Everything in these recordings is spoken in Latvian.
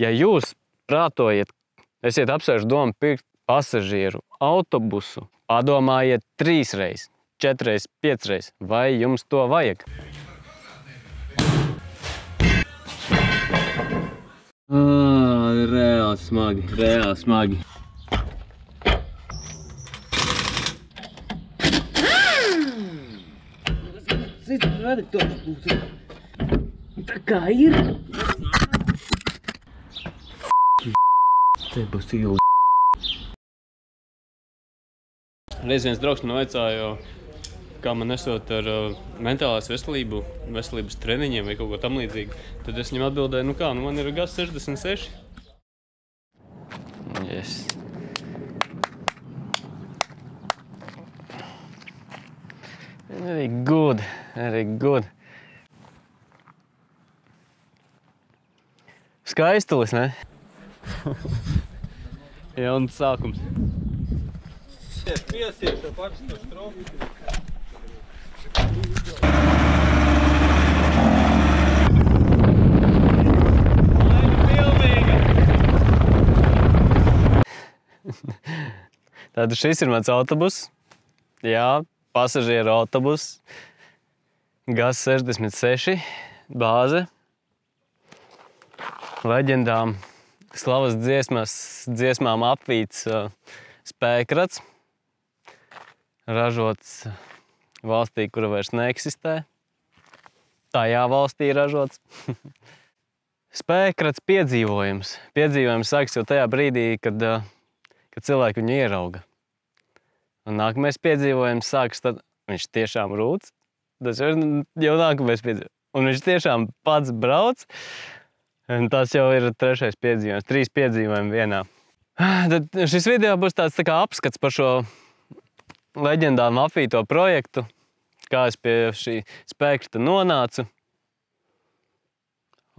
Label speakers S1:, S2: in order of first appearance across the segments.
S1: Ja jūs prātojat, esiet apsvērši domu pirkt pasažieru autobusu, padomājiet 3 reizes, 4 reizes, 5 reizes, vai jums to vajag? Reāli smagi, reāli smagi. Tā kā ir. Te būs ilgi. Reiz viens draugs man vaicāja, kā man esot ar mentālās veselības treniņiem vai kaut ko tam līdzīgu. Tad es viņam atbildēju, nu kā, nu man ir gads 66. Yes. Very good, very good. Skaistulis, ne? Jauns sākums.
S2: Piesies ar parsto strofu.
S1: Tātad šis ir mans autobus. Jā, pasažieru autobus. GAZ 66, bāze. Leģendām, slavas dziesmām apvīts spēkrats. Ražots valstī, kura vairs neeksistē. Tajā valstī ražots. Spēkrats piedzīvojums. Piedzīvojums sāks jau tajā brīdī, kad cilvēki viņu ierauga. Un nākamais piedzīvojums sāks tad, viņš tiešām rūc. Tas ir jau nākamais piedzīvojums. Un viņš tiešām pats brauc. Un tas jau ir 3. piedzīvojums. 3 piedzīvojumi vienā. Tad šis video būs tāds tā kā apskats par šo leģendām apvīto projektu. Kā es pie šī spēkrata nonācu.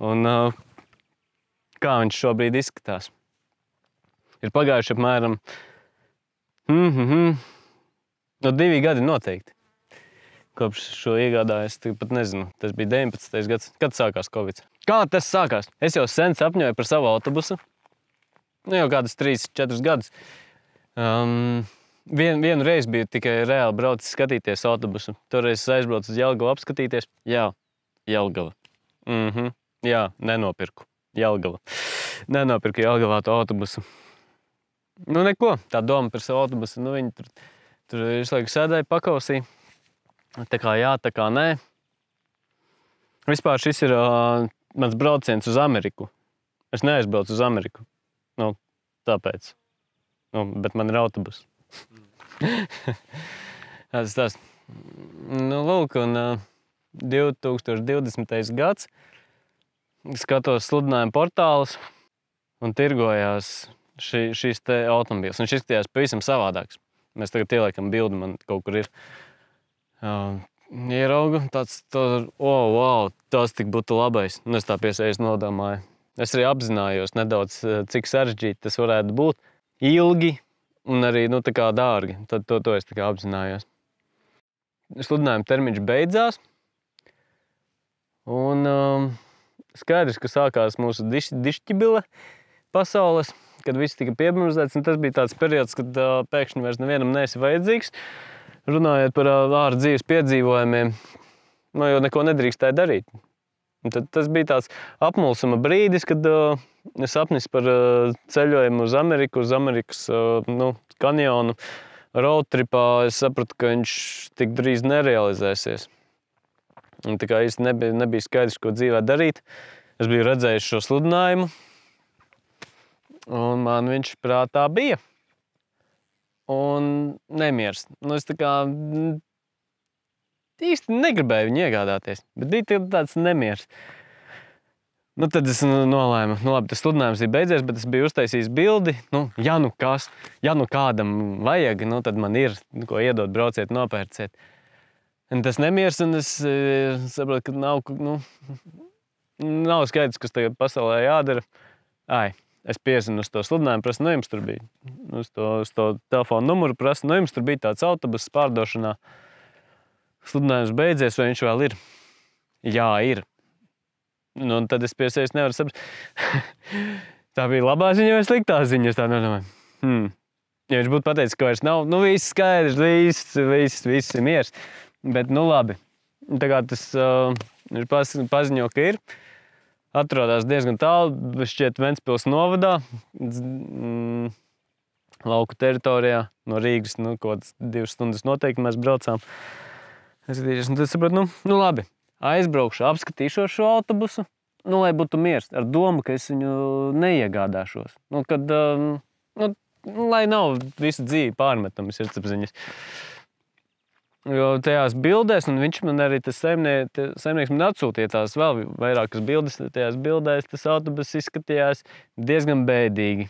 S1: Un kā viņš šobrīd izskatās. Ir pagājuši apmēram 2 gadi noteikti. Kopš šo iegādājos, pat nezinu, tas bija 19. gads. Kad sākās Covid? Kā tas sākās? Es jau sen sapņoju par savu autobusu. Nu, jau kādas 3-4 gadus. Vienu reizi biju tikai reāli braucis skatīties autobusu. Toreiz es aizbraucu uz Jelgavu apskatīties. Jā, Jelgava. Jā, nenopirku. Jelgava. Nenopirku Jelgavā to autobusu. Nu, neko. Tā doma par savu autobusu. Nu, viņi tur visu laiku sēdēja pakausī. Tā kā jā, tā kā nē. Vispār šis ir mans brauciens uz Ameriku. Es neaizbraucu uz Ameriku. Nu, tāpēc. Nu, bet man ir autobus. Tas. Nu, lūk, un 2020. gads. Skatos sludinājumu portālus un tirgojās šīs te automobīls. Viņš izskatījās pavisam savādāks. Mēs tagad ieliekam bildi, man kaut kur ir. Ieraugu, wow, tas tik būtu labais. Un es tā piesējas nodomāju. Es arī apzinājos nedaudz, cik sarežģīti tas varētu būt. Ilgi un arī, nu, tā kā dārgi. Tad to es tā kā apzinājos. Sludinājuma termiņš beidzās. Un skaidrs, ka sākās mūsu dišķibile pasaules, kad viss tika piebremzēts. Un tas bija tāds periods, kad pēkšņi vairs nevienam neesi vajadzīgs. Runājot par ārā dzīves piedzīvojumiem, nu, jau neko nedrīkstēja darīt. Un tad tas bija tāds apmulsuma brīdis, kad sapnis par ceļojumu uz Ameriku, uz Amerikas kanjonu roadtripā, es sapratu, ka viņš tik drīz nerealizēsies. Un tā kā īsti nebija skaidrs, ko dzīvē darīt. Es biju redzējis šo sludinājumu, un man viņš prātā bija. Un nemiers. Nu, es tā kā īsti negribēju viņu iegādāties, bet bija tāds nemiers. Nu, tad es nolēmu, nu labi, tas sludinājums ir beidzies, bet es biju uztaisījis bildi. Nu, ja nu kas, ja nu kādam vajag, nu tad man ir, ko iedot, brauciet, nopērciet. Un tas nemiers, un es saprotu, ka nav skaidrs, kas tagad pasaulē jādara. Es piezinu uz to sludinājumu, prasu, nu jums tur bija, uz to telefonu numuru prasu, nu jums tur bija tāds autobuss pārdošanā. Sludinājums beidzies, vai viņš vēl ir? Jā, ir. Nu, un tad es pie sevis nevaru saprast. Tā bija labā ziņa vai sliktā ziņa, es tā nedomāju. Ja viņš būtu pateicis, ka vairs nav, viss skaidrs, viss ir miers. Bet, labi. Tā kā tas viņš paziņo, ka ir. Atrodas diezgan tālu, šķiet Ventspils novadā, lauku teritorijā, no Rīgas, kaut kādas 2 stundas noteikti mēs braucām. Es skatīšos, un tad sapratu, labi, aizbraukšu, apskatīšos šo autobusu, lai būtu miers, ar domu, ka es viņu neiegādāšos. Lai nav visu dzīvi pārmetamas sirdsapziņas. Jo tajās bildēs, un viņš man arī tas saimnieks man atsūtīja tās vēl vairākas bildes, tajās bildēs tas autobus izskatījās diezgan bēdīgi.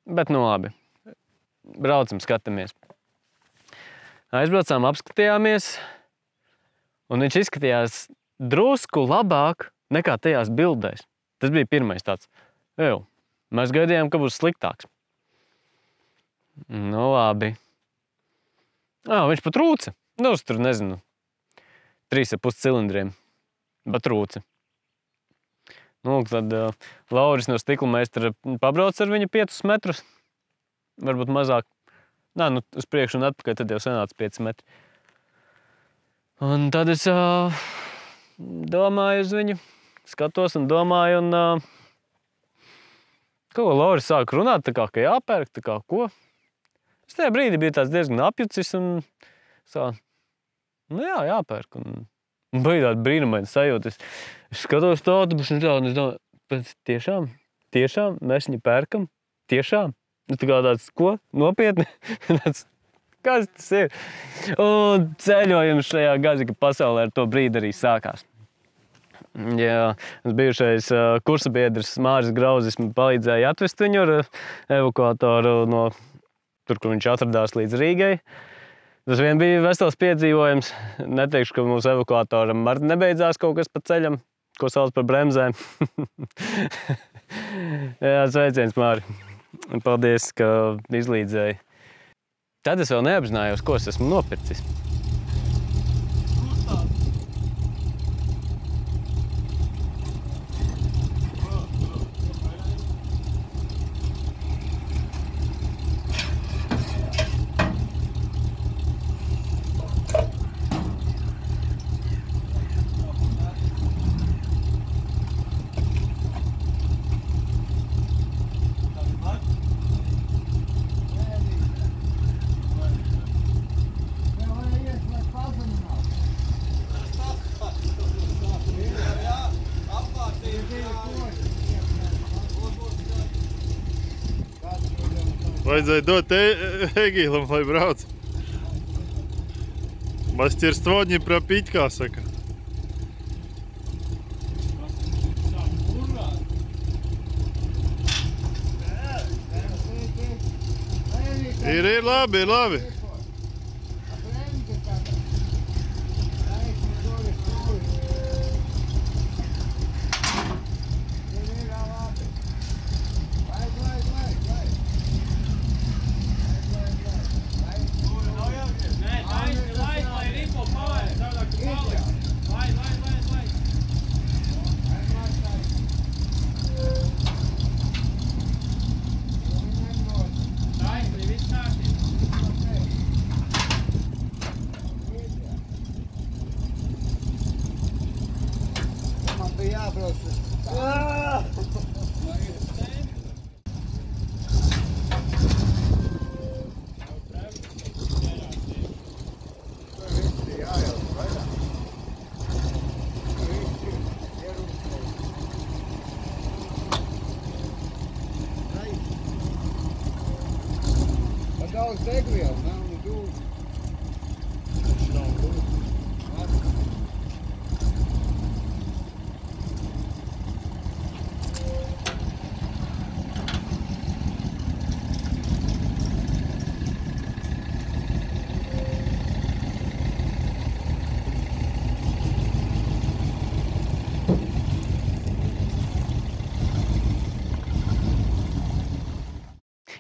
S1: Bet labi, braucam, skatāmies. Aizbraucām, apskatījāmies, un viņš izskatījās drusku labāk nekā tajās bildēs. Tas bija pirmais tāds. Mēs gaidījām, ka būs sliktāks. Labi. Viņš pat rūca. Tur, nezinu, 3,5 cilindriem. Bet rūca. Tad Lauris no stikla meistara pabrauc ar viņu 5 metrus. Varbūt mazāk. Uz priekšu un atpakaļ, tad jau sanāca 5 metri. Un tad es domāju uz viņu, skatos un domāju, un ko Lauris sāk runāt, tā kā, ka jāpērk, tā kā, ko? Es tajā brīdī biju tāds diezgan apjucis un jāpērk. Un bija tāda brīnumaina sajūta. Es skatos to autobusu un es domāju, tiešām mēs viņu pērkam? Tiešām? Tā kā tāds, ko? Nopietni? Kas tas ir? Un ceļojums šajā gažika pasaulē ar to brīdi arī sākās. Bijušais kursabiedrs Māris Grauzis man palīdzēja atvest viņu ar evakuatoru no tur, kur viņš atradās līdz Rīgai. Tas vien bija vesels piedzīvojums. Neteikšu, ka mūsu evakuatoram nebeidzās kaut kas pa ceļam, ko sauc par bremzēm. Sveiciens, Māri. Paldies, ka izlīdzēji. Tad es vēl neapzinājos, ko es esmu nopircis.
S3: Vajadzēja dot Egīlam, lai brauc. Мастерство пропить, kā saka. Ir labi, ir labi.
S4: Daudz degvielas, nav ne dūļu.
S3: Viņš nav dūļu.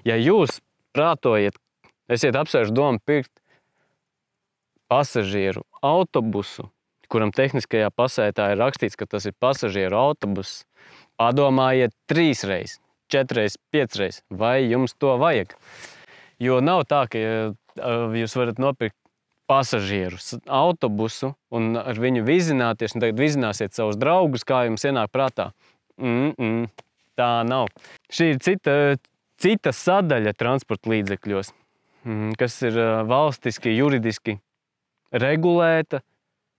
S1: Ja jūs prātojat, esiet apsvērši domu pirkt pasažieru autobusu, kuram tehniskajā pasē tā ir rakstīts, ka tas ir pasažieru autobuss, padomājiet 3 reizes, 4 reizes, 5 reizes, vai jums to vajag. Jo nav tā, ka jūs varat nopirkt pasažieru autobusu un ar viņu vizināties, un tagad vizināsiet savus draugus, kā jums ienāk prātā. Tā nav. Šī ir cita sadaļa transporta līdzekļos, kas ir valstiski, juridiski regulēta,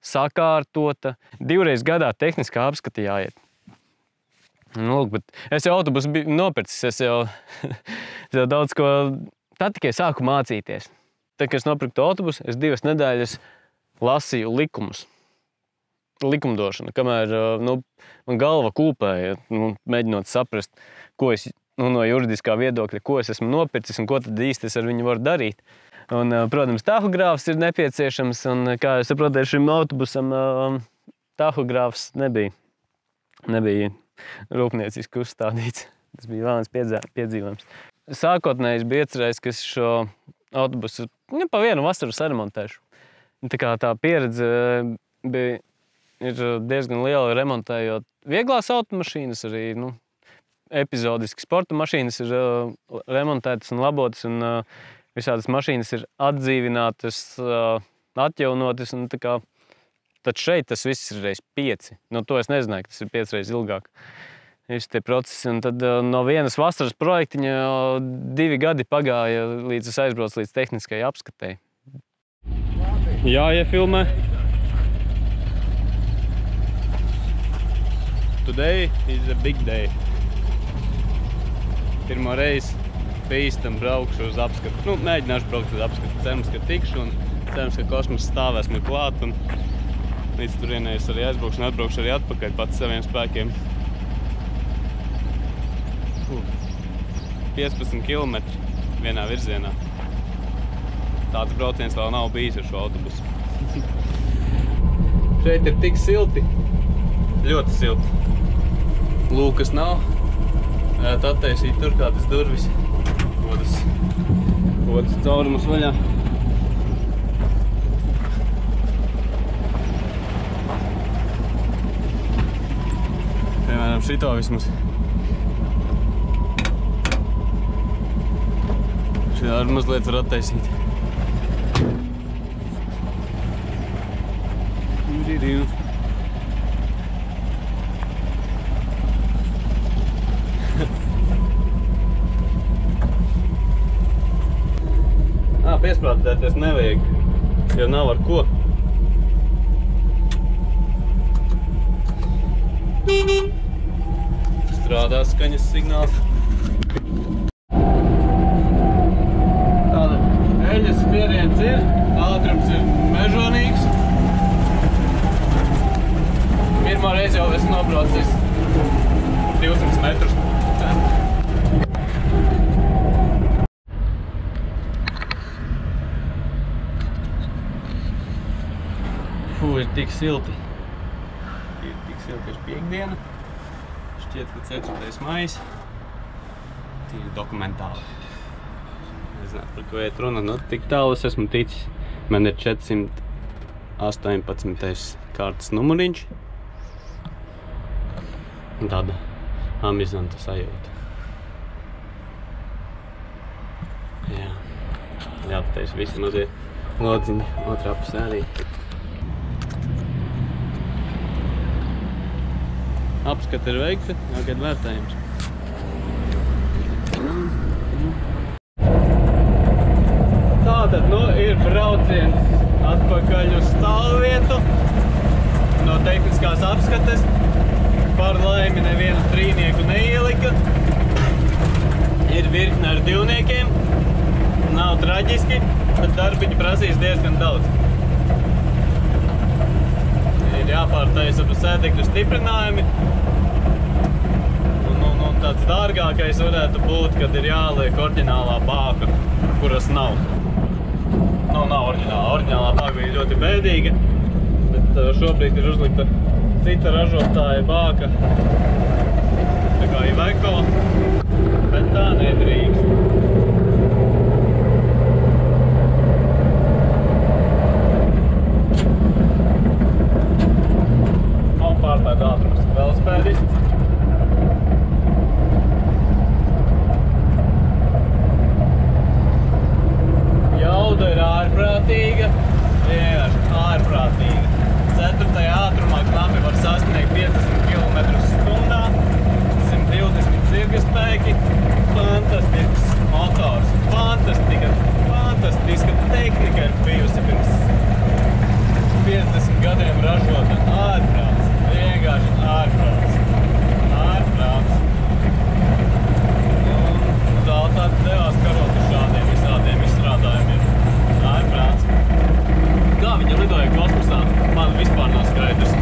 S1: sakārtota. 2 reizes gadā tehniskā apskata jāiet. Nu, lūk, bet es jau autobusu biju nopircis, es jau daudz ko, tā tikai sāku mācīties. Tad, kad es nopirktu autobusu, es 2 nedēļas lasīju likumus. Likumdošana, kamēr man galva kūpēja, mēģinot saprast, ko es no juridiskā viedokļa, ko es esmu nopircis un ko tad īsti es ar viņu varu darīt. Un, protams, tahogrāfs ir nepieciešams, un, kā es saprotu, šim autobusam tahogrāfs nebija rūpnieciski uzstādīts. Tas bija vēlams piedzīvojums. Sākotnēji bija iecerējis, ka es šo autobusu pa vienu vasaru saremontēšu. Tā pieredze ir diezgan liela remontējot vieglās automašīnas, arī epizodiski sporta mašīnas ir remontētas un labotas, un visādas mašīnas ir atdzīvinātas, atjaunotas, un tad šeit tas viss ir reiz 5. To es nezināju, ka tas ir 5 reizes ilgāk. Visi tie procesi, un tad no vienas vasaras projektiņa 2 gadi pagāja, līdz es aizbraucu līdz tehniskajai apskatei. Jā, iefilmē. Today is a big day. Pirmo reizi pīstam braukšu uz apskatu. Mēģināšu braukt uz apskatu. Cerams, ka tikšu, un cerams, ka kosmosa stāvēs man klāt, un līdz turienei es arī aizbraukšu un atbraukšu arī atpakaļ pats saviem spēkiem. 15 km vienā virzienā. Tāds brauciens vēl nav bijis ar šo autobusu. Šeit ir tik silti, ļoti silti. Lūkas nav, varētu attaisīt tur kādas durvis, kodas caurumus vaļā. Piemēram, šito vismaz. Šitā ar mazliet var attaisīt. Piesprātēties nevajag, jo nav ar ko. Strādās skaņas signāls. Tāda eļas spiediens ir, ātrums ir mežonīgs. Pirmā reize jau esmu nobraucis 200 metrus. Ir tik silti. Ir tik silti ir piekdiena. Šķiet, ka 4. maijs. Tīri dokumentāli. Nezinātu, par ko iet runa. Tik tālu es esmu ticis. Man ir 418. kārtas numuriņš. Tāda amizanta sajūta. Jā. Jāpatais visi mazie lodziņi otrā pusē arī. Apskata ir veikta, jāgaida vērtējums. Tātad, ir brauciens atpakaļ uz stāvvietu no tehniskās apskates. Par laimi nevienu trīnieku neielika. Ir virkne ar 2-niekiem. Nav traģiski, bet darbiņi prasīs diezgan daudz. Ir jāpārtaisa pa sēdekļu stiprinājumi. Un tāds dārgākais varētu būt, kad ir jāliek oriģinālā bāka, kuras nav. Nav oriģinālā. Oriģinālā bāka bija ļoti bēdīga, bet šobrīd ir uzlikta cita ražotāja bāka. Tā kā Iveco, bet tā nedrīkst. Pārtājot ātrums. Velospēdists. fantastiskie spēki, fantastisks motors, fantastiska tehnika ir bijusi pirms 50 gadiem ražota. Ārprāts, vienkārši ārprāts. Un zeltā devās karot uz šādiem visādiem izstrādājumiem. Ārprāts. Kā viņi lidoja kosmosā, man vispār nav skaidrs.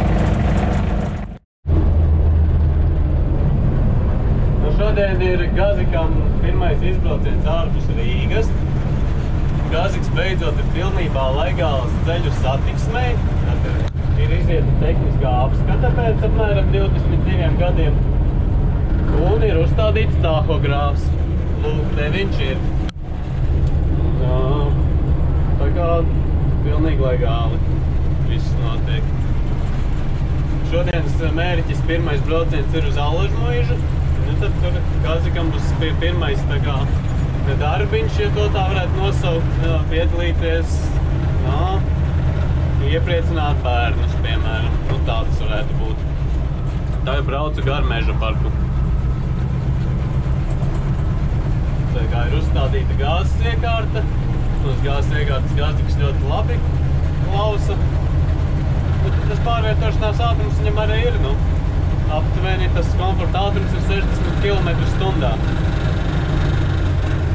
S1: Šodien ir Gazikam pirmais izbrauciens ārpus Rīgas. Gaziks beidzot ir pilnībā legāls ceļu satiksmei. Ir izieta tehniskā apskata pēc apmēram 22 gadiem. Un ir uzstādīts tahogrāfs. Lūk, te viņš ir. Tā kā pilnīgi legāli viss notiek. Šodienas mērķis pirmais brauciens ir uz Allažmuižu. Nu, tad tur Gazikam būs pirmais tā kā darbiņš, ja to tā varētu nosaukt, piedalīties, iepriecināt bērnus, piemēram. Nu, tā tas varētu būt. Tagad braucu gar meža parku. Tā kā ir uzstādīta gāzes iekārta. Uz gāzes iekārtas Gaziks ļoti labi klausa. Tas pārvietošanās ātrums viņam arī ir, nu. Aptuveni tas komforta ātrums ir 60 km/h.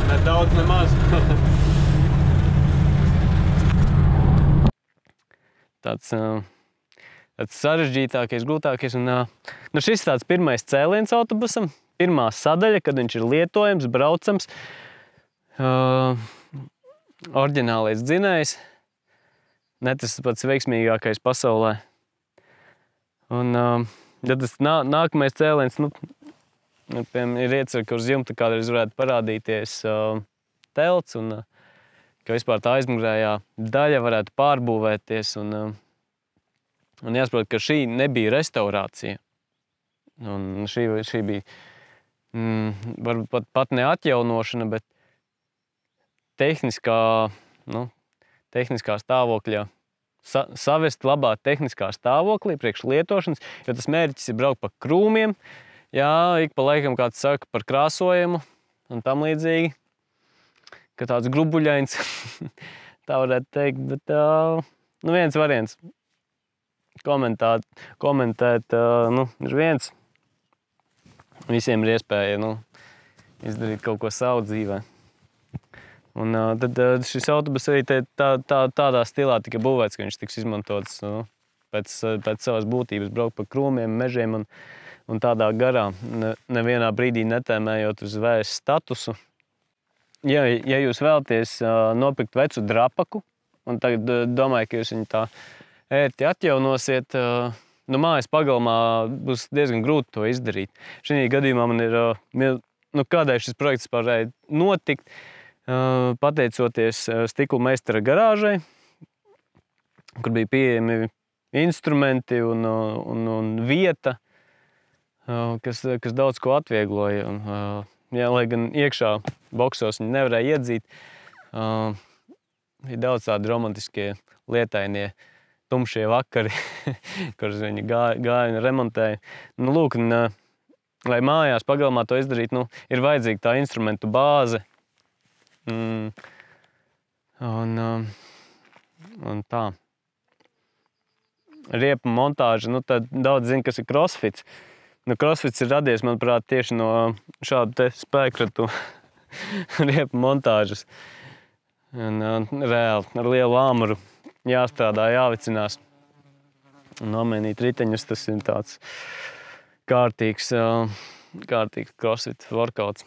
S1: Ne daudz, ne maz. Tāds sarežģītākais, grūtākais. Un, nu šis tāds pirmais cēliens autobusam, pirmā sadaļa, kad viņš ir lietojams, braucams. Oriģinālais dzinējs. Ne tas pats veiksmīgākais pasaulē. Un, ja tas nākamais cēliens, nu, piemēram, ir iecer, ka uz jumta kādreiz varētu parādīties telts un ka vispār tā aizmugurējā daļa varētu pārbūvēties un jāsaprot, ka šī nebija restaurācija. Un šī bija varbūt pat ne atjaunošana, bet tehniskā stāvokļa savest labā tehniskā stāvoklī priekš lietošanas, jo tas mērķis ir braukt pa krūmiem, jā, ik pa laikam kāds saka par krāsojumu un tam līdzīgi, ka tāds grubuļains, tā varētu teikt, bet nu viens variants komentēt, nu, ir viens, visiem ir iespēja, nu, izdarīt kaut ko savu dzīvē. Un tad šis autobus arī tādā stilā tika būvēts, ka viņš tiks izmantots pēc savas būtības, braukt pa krūmiem, mežiem un tādā garā, nevienā brīdī netēmējot uz vējas statusu. Ja jūs vēlaties nopirkt vecu drapaku, un tagad domāju, ka jūs viņu tā ērti atjaunosiet, nu mājas pagalmā būs diezgan grūti to izdarīt. Šī gadījumā man ir, nu kādēļ šis projekts varēja notikt, pateicoties stikla meistara garāžai, kur bija pieejami instrumenti un vieta, kas daudz ko atviegloja. Jā, lai gan iekšā boksos viņi nevarēja iedzīt, bija daudz tādi romantiskie lietainie tumšie vakari, kurus viņi gāja un remontēja. Nu, lūk, lai mājās pagalmā to izdarīt, nu, ir vajadzīga tā instrumentu bāze. Un tā. Riepu montāža, nu tad daudz zina, kas ir crossfits. Nu, crossfits ir radies, manuprāt, tieši no šādu te spēkratu riepu montāžas. Un reāli ar lielu āmuru jāstrādā, jāvicinās. Un nomainīt riteņus, tas ir tāds kārtīgs crossfit workouts.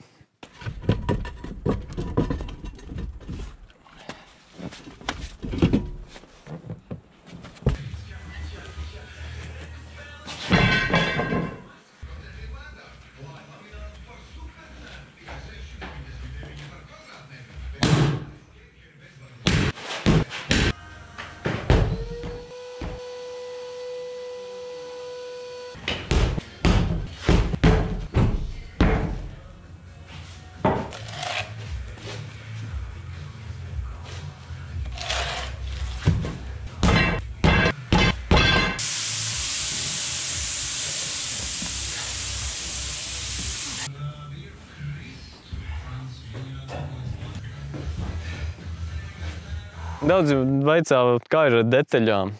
S1: Daudz vaicā, kā ir ar detaļām.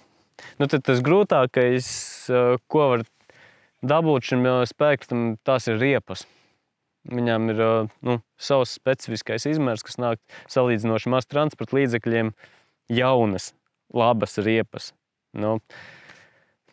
S1: Nu, tad tas grūtākais, ko var dabūt šim spektram, tās ir riepas. Viņām ir savs specifiskais izmērs, kas nāk salīdzinoši maz transporta līdzekļiem jaunas, labas riepas. Nu,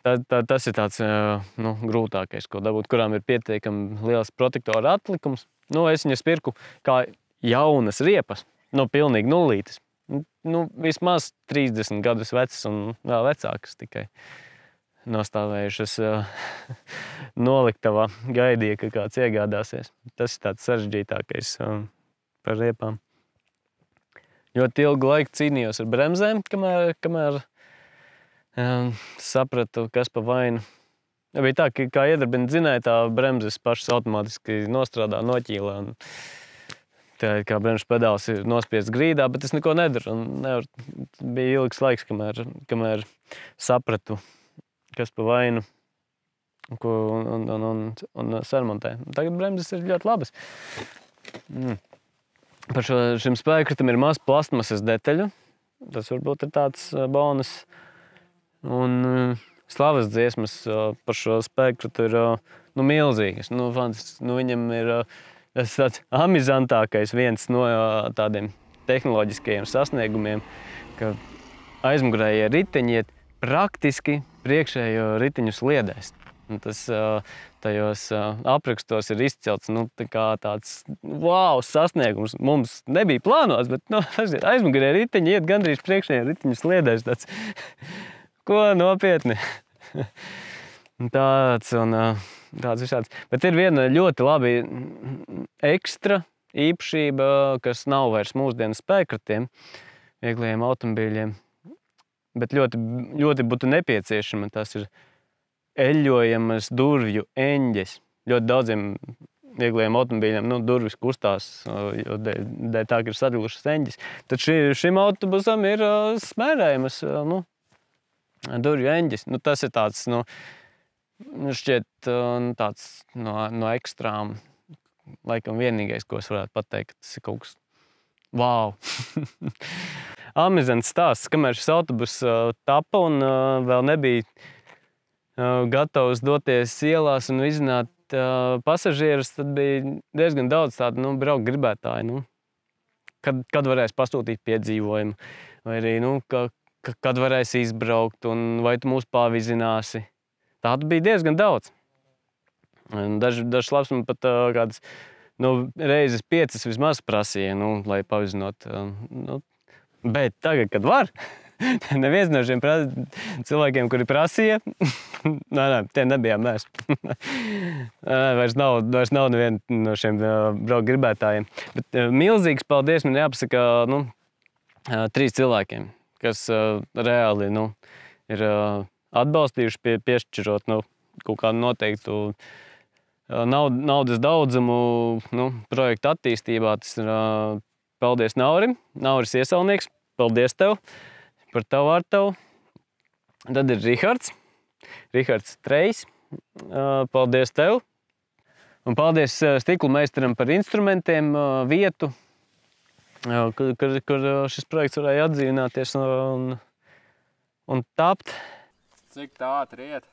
S1: tas ir tāds grūtākais, ko dabūt, kurām ir pietiekami liels protektora atlikums. Nu, es viņas pirku kā jaunas riepas, pilnīgi nulītes. Vismaz 30 gadus vecas un vēl vecākas tikai nostāvējušas noliktavā, gaidīja, ka kāds iegādāsies. Tas ir tāds sarežģītākais par riepām. Ļoti ilgu laiku cīnījos ar bremzēm, kamēr sapratu, kas pa vainu. Bija tā, ka kā iedarbina dzinēja, tā bremzes pašas automātiski nostrādā, noķīlē. Tā kā bremžu pedāls ir nospiests grīdā, bet es neko nedaru. Bija ilgs laiks, kamēr sapratu, kas pa vainu un sarmontē. Tagad bremzes ir ļoti labas. Par šim spēkritam ir maz plastmasas detaļu. Tas varbūt ir tāds bonus. Un slavas dziesmas par šo spēkritu ir milzīgas. Viņam ir tas tāds amizantākais viens no tādiem tehnoloģiskajiem sasniegumiem, ka aizmugurējie riteņi iet praktiski priekšējo riteņu sliedēs. Tas tajos aprakstos ir izcelts tāds sasniegums. Mums nebija plānots, bet aizmugurējie riteņi iet gandrīz priekšējā riteņu sliedēs. Ko nopietni? Tāds visāds. Bet ir viena ļoti labi ekstra īpašība, kas nav vairs mūsdienu spēkratiem, vieglajiem automobīļiem, bet ļoti būtu nepieciešama. Tas ir eļļojamas durvju eņģes. Ļoti daudziem vieglajiem automobīļiem durvis kustās, jo dēļ tā, ka ir sadilušas eņģes. Tad šim autobusam ir smērējamas durvju eņģes. Tas ir tāds, šķiet tāds no ekstrām. Laikam vienīgais, ko es varētu pateikt, tas ir kaut kas wow! Amizants stāsts, kamēr šis autobus tapa un vēl nebija gatavs doties ielās un izzināt pasažierus, tad bija diezgan daudz tādu braukt gribētāju. Kad varēs pasūtīt piedzīvojumu, vai arī kad varēs izbraukt un vai tu mūs pavizināsi. Tādu bija diezgan daudz. Dažs labs man pat kādas reizes 5 vismaz prasīja, lai pavizinot. Bet tagad, kad var, neviens no šiem cilvēkiem, kuri prasīja, tie nebijām mēs. Vairs nav neviena no šiem braukt gribētājiem. Bet milzīgs paldies man jāpasaka 3 cilvēkiem, kas reāli ir atbalstījuši piešķirot kaut kādu noteiktu naudas daudzumu projektu attīstībā. Tas ir paldies Naurim. Nauris Iesaulnieks. Paldies tev par tavu artavu. Tad ir Rihards. Rihards Trejs. Paldies tev. Un paldies stiklu meistaram par instrumentiem, vietu, kur šis projekts varēja atdzīvināties un tapt.
S2: Cik tā ātri iet?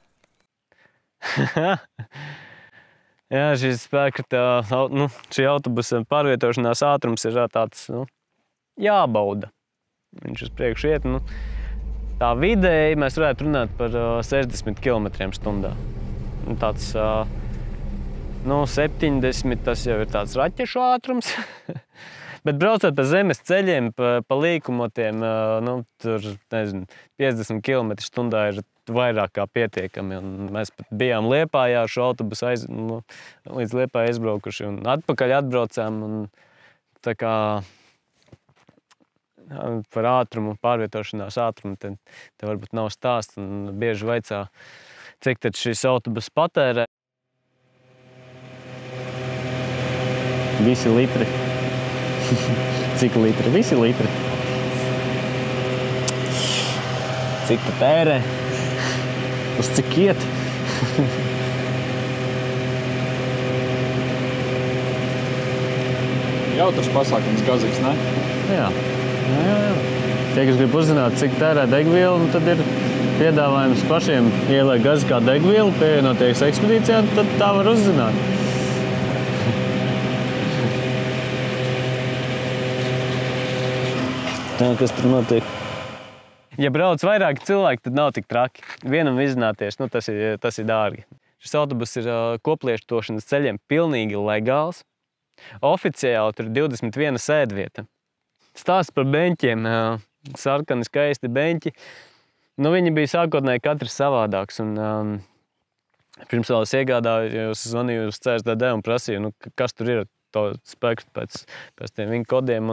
S1: Jā, šis spēkrata, šī autobusa pārvietošanās ātrums ir tāds, jābauda. Viņš uz priekšu iet, tā vidēji mēs varētu runāt par 60 km/h. Tāds, 70, tas jau ir tāds raķešu ātrums. Bet braucot pa zemes ceļiem, pa līkumotiem, tur, 50 km/h ir vairāk kā pietiekami. Un mēs pat bijām Liepājā šo autobusu līdz Liepājai aizbraukuši un atpakaļ atbraucām. Un tā kā par ātrumu, pārvietošanās ātrumu, te varbūt nav stāsts. Un bieži vaicā, cik tad šis autobus patērē. Visi litri. Cik litri? Visi litri. Cik tu tērē? Uz cik iet?
S2: Jautrs pasākums, gazīgs, ne?
S1: Jā. Tie, kas grib uzzināt, cik tērē degvielu, tad ir piedāvājums pašiem ieliek gazikā degvielu, pievienoties ekspedīcijā, tad tā var uzzināt. Tā, kas tur notiek? Ja brauc vairāki cilvēki, tad nav tik traki. Vienam izzināties, tas ir dārgi. Šis autobus ir koplietošanas ceļiem pilnīgi legāls. Oficiāli tur ir 21 sēdvieta. Stāsts par beņķiem. Sarkani, skaisti beņķi. Viņi bija sākotnēji katrs savādāks. Pirms vēl es iegādājos, zvanīju uz CSDD un prasīju, kas tur ir to spektru pēc tiem viņa kodiem.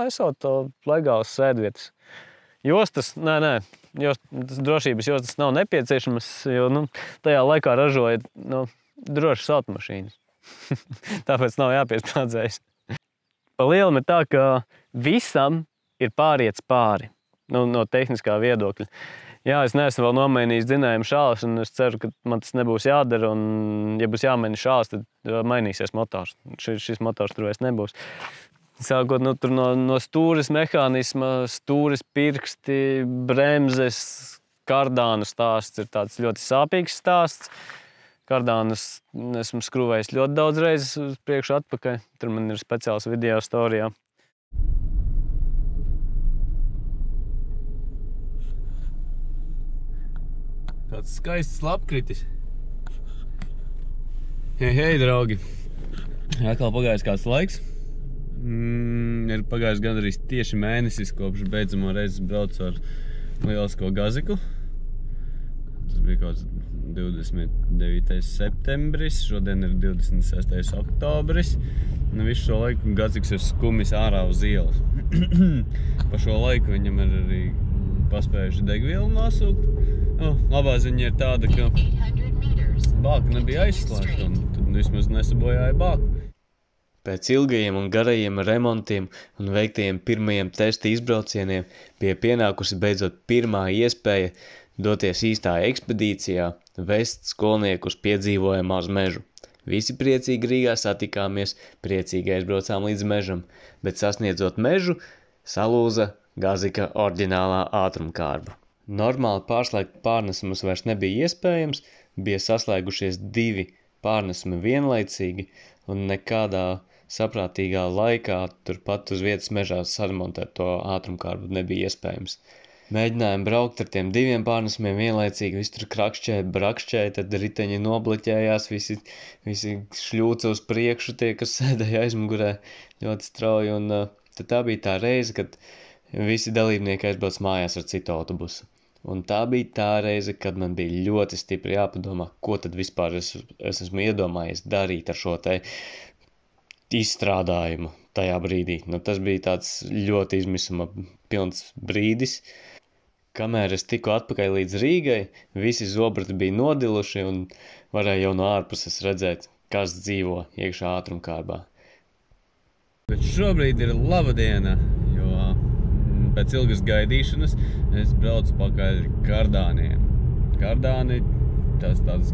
S1: Esot to legāls sēdvietas. Jostas, drošības jostas nav nepieciešamas, jo tajā laikā ražoja drošas automašīnas. Tāpēc nav jāpiesprādzējas. Pa lielam ir tā, ka visam ir pāriets pāri no tehniskā viedokļa. Jā, es neesmu vēl nomainījis dzinējumu šāvas, un es ceru, ka man tas nebūs jādara, un ja būs jāmaina šāvas, tad mainīsies motors. Šis motors tur vairs nebūs. Sākot no stūres mehānisma, stūres pirksti, bremzes, kardānu stāsts ir tāds ļoti sāpīgs stāsts. Kardānus esmu skrūvējis ļoti daudz reizes uz priekšu atpakaļ. Tur man ir speciāls video storijā. Tāds skaists lapkritis. Hei, draugi! Atkal pagājis kāds laiks. Ir pagājis gandrīz tieši mēnesis, kopš beidzamo reizi braucu ar lielisko gaziku. Tas bija kaut kāds 29. septembris, šodien ir 26. oktobris. Visu šo laiku gaziks ir skumis ārā uz ielas. Pa šo laiku viņam ir arī paspējuši degvielu nosūkt. Labā ziņa ir tāda, ka bāka nebija aizslēgta, un tad vismaz nesabojāja bāku. Pēc ilgajiem un garajiem remontiem un veiktajiem pirmajiem testa izbraucieniem bija pienākusi beidzot pirmā iespēja doties īstā ekspedīcijā, vest skolnieku uz piedzīvojamā uz mežu. Visi priecīgi Rīgā satikāmies, priecīgi aizbraucām līdz mežam, bet sasniedzot mežu, salūza gazika oriģinālā ātrumkārba. Normāli pārslēgt pārnesumus vairs nebija iespējams, bija saslēgušies 2 pārnesumi vienlaicīgi un nekādā saprātīgā laikā turpat uz vietas mežā saremontēt to ātrumkārbu nebija iespējams. Mēģinājām braukt ar tiem 2 pārnesumiem vienlaicīgi, visi tur krakšķēja, brakšķēja, tad riteņi nobleķējās, visi šļūca uz priekšu, tie, kas sēdēja aizmugurē ļoti strauji, un tad tā bija tā reize, kad visi dalībnieki aizbrauc mājās ar citu autobusu. Un tā bija tā reize, kad man bija ļoti stipri jāpadomā, ko tad vispār es esmu iedomājies darīt ar šo te izstrādājumu tajā brīdī. Tas bija tāds ļoti izmisuma pilns brīdis. Kamēr es tiku atpakaļ līdz Rīgai, visi zobrati bija nodiluši un varēja jau no ārpuses redzēt, kas dzīvo iekšā ātrumkārbā. Bet šobrīd ir laba diena, jo pēc ilgas gaidīšanas es braucu pakaļ Kardāniem. Kardāni, tādas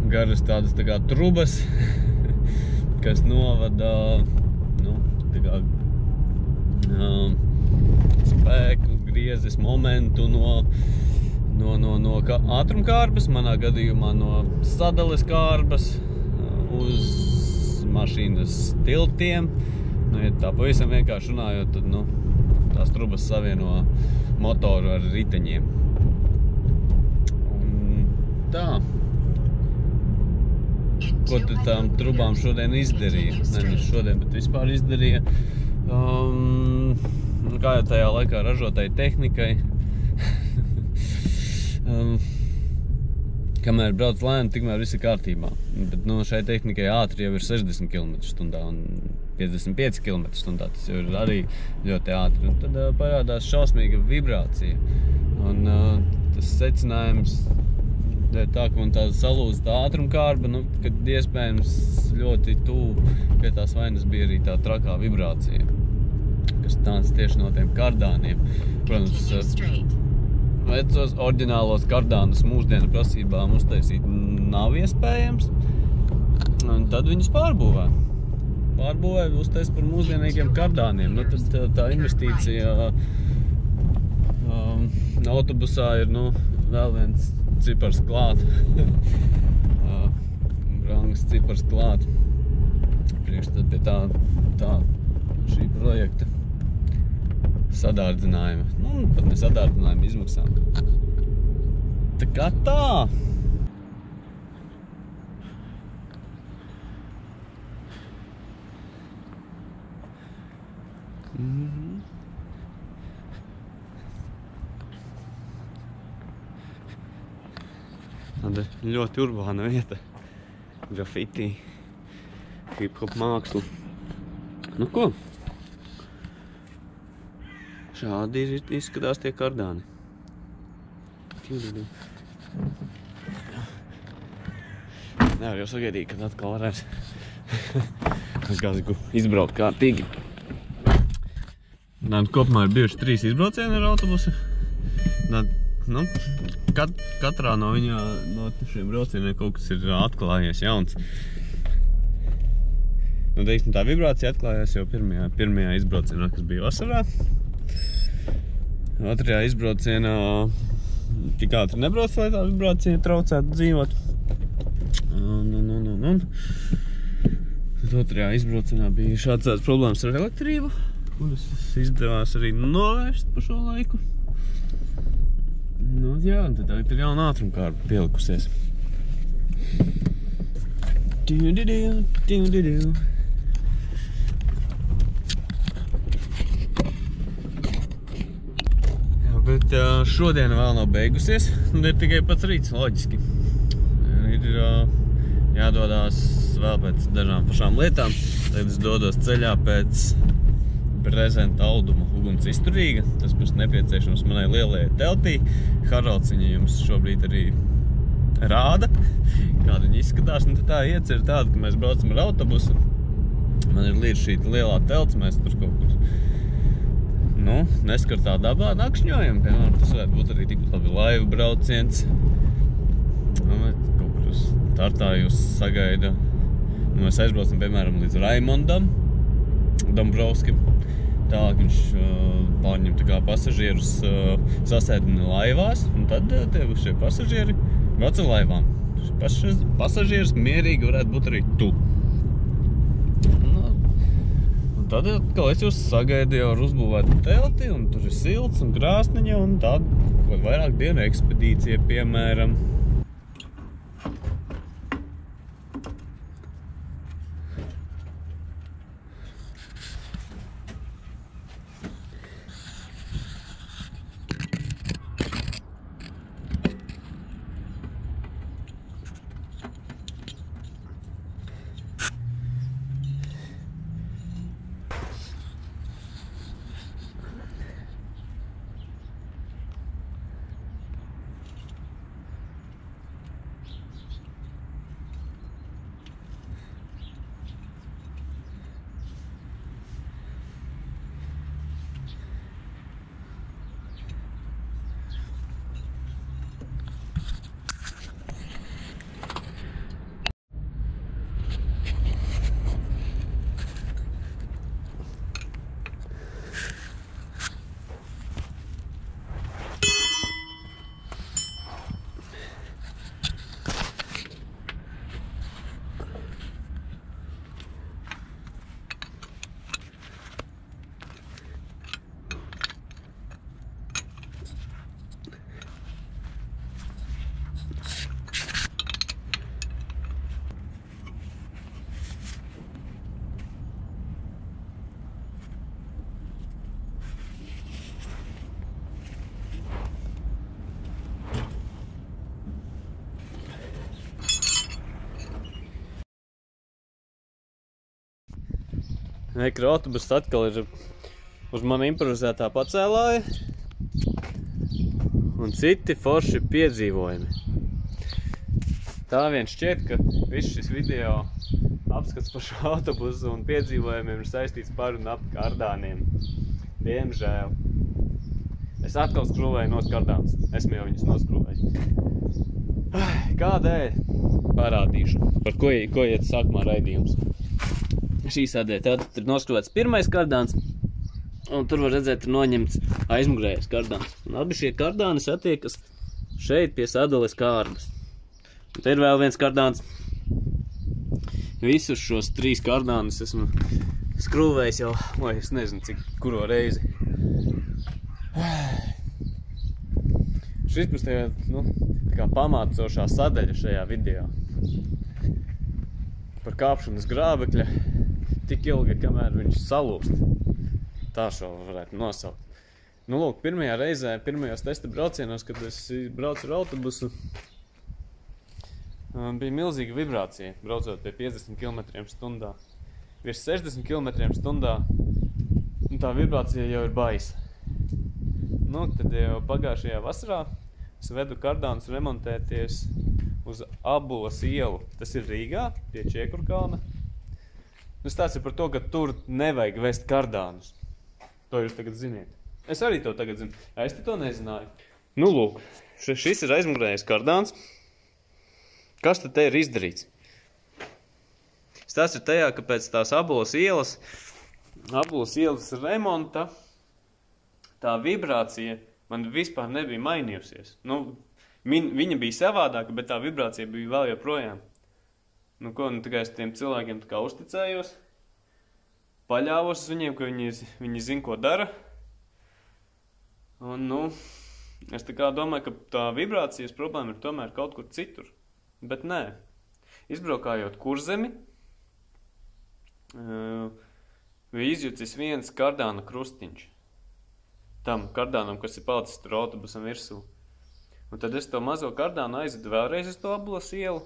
S1: garas tādas tā kā trubas, kas novada spēku, griezes momentu no ātrumkārbas, manā gadījumā no sadales kārbas uz mašīnas tiltiem. Ja tā pavisam vienkārši runājot, tad tās trubas savieno motoru ar riteņiem. Un tā. Ko tad tām trubām šodien izdarīja? Nevis šodien, bet vispār izdarīja. Kā jau tajā laikā ražotai tehnikai. Kamēr brauc lēni, tikmēr viss ir kārtībā. Bet šai tehnikai ātri jau ir 60 km/h un 55 km/h. Tas jau ir arī ļoti ātri. Un tad parādās šausmīga vibrācija. Un tas secinājums ir tā, ka man tāda salūzta ātrumkārba, kad iespējams ļoti tuvu pie tās vainas bija arī tā trakā vibrācija, kas tāds tieši no tiem kardāniem. Protams, vecos oriģinālos kardānus mūsdienu prasībām uztaisīt nav iespējams, un tad viņus pārbūvē. pārbūvē, uztais par mūsdienīgiem kardāniem. Nu, tad tā investīcija autobusā ir, nu, vēl viens cipars klāt. Brangas cipars klāt. Priekš tad pie tā šī projekta sadārdzinājuma. Nu, pat ne sadārdzinājuma izmaksām. Tā kā tā! Tāda ļoti urbāna vieta. Grafiti, hip-hop mākslu. Nu ko? Šādi izskatās tie kardāni. Nevar jau sagaidīt, kad atkal varēs izbraukt kārtīgi. Kopumā ir bijuši 3 izbraucieni ar autobusu. Nu, katrā no šiem braucieniem kaut kas ir atklājies jauns. Nu, teiksim, tā vibrācija atklājās jau pirmajā izbraucienā, kas bija vasarā. Otrajā izbraucienā tik ātri nebrauc, lai tā vibrācija traucētu dzīvot. Otrajā izbraucienā bija šāds problēmas ar elektrību, kuras izdevās arī novērst pa šo laiku. Nu, jā, un tad tagad ir jauna ātrumkārba pielikusies. Jā, bet šodien vēl nav beigusies, un ir tikai pats rīts, loģiski. Ir jādodās vēl pēc dažām pašām lietām. Tagad es dodos ceļā pēc brezenta auduma uguns izturīga. Tas būs nepieciešams manai lielajai teltī. Haralds viņa jums šobrīd arī rāda, kāda viņa izskatās. Un tā iecer tāda, ka mēs braucam ar autobusu. Man ir līdz šī lielā telts, mēs tur kaut kur, nu, neskartā dabā nakšņojam. Piemēram, tas varētu būt arī tik labi laivu brauciens. Kaut kur uz Tartā jūs sagaida. Mēs aizbraucam, piemēram, līdz Raimondam Dombrovskim. Tālāk viņš pārņem tā kā pasažierus sasēdina laivās, un tad tie šie pasažieri brauc ar laivām. Pasažieris mierīgi varētu būt arī tu. Un tad atkal es jūs sagaidu jau ar uzbūvētu telti, un tur ir silts un krāsniņa, un tāda vairāk dienu ekspedīcija, piemēram. Mikroautobus atkal ir uz mani improvizētā pacēlāja un citi forši piedzīvojumi. Tā vien šķiet, ka viss šis video apskats par šo autobusu un piedzīvojumiem ir saistīts par un ap kardāniem. Diemžēl. Es atkal skrūvēju nost kardāns. Esmu jau viņus noskrūvējis. Kādēļ? Parādīšu. Par ko iet sākumā raidījums. šī sadaļa. Tātad ir noskrūvēts pirmais kardāns, un tur var redzēt, ir noņemts aizmugurējais kardāns. Un abi šie kardāni satiekas šeit pie sadales kārdas. Un te ir vēl viens kardāns. Visus šos 3 kardānus esmu skrūvējis jau, vai es nezinu, cik kuro reizi. Šis mums tagad, tā kā pamācošā sadaļa šajā video. Par kāpšanas grābekļa tik ilgi, kamēr viņš salūst. Tā šo varētu nosaukt. Lūk, pirmajā reizē, pirmajos testa braucienos, kad es braucu ar autobusu, bija milzīga vibrācija, braucot pie 50 km/h. Virs 60 km/h, un tā vibrācija jau ir baisa. Tad jau pagājušajā vasarā es vedu kardānus remontēties uz Abulas ielu. Tas ir Rīgā, pie Čiekurkalna. Stāsts ir par to, ka tur nevajag vest kardānus. To jūs tagad ziniet. Es arī to tagad zinu. Es to nezināju. Lūk, šis ir aizmugurējais kardāns. Kas tad te ir izdarīts? Stāsts ir tajā, ka pēc tās Abulas ielas remonta tā vibrācija man vispār nebija mainījusies. Viņa bija savādāka, bet tā vibrācija bija vēl joprojām. Tikai es tiem cilvēkiem tā kā uzticējos, paļāvos uz viņiem, ka viņi zina, ko dara. Un, es tā kā domāju, ka tā vibrācijas problēma ir tomēr kaut kur citur. Bet nē. Izbraukājot Kurzemi, bija izjucis viens kardāna krustiņš. Tam kardānam, kas ir palicis tur autobusam virsū. Un tad es to mazo kardānu aizvedu vēlreiz uz to Abulas ielu,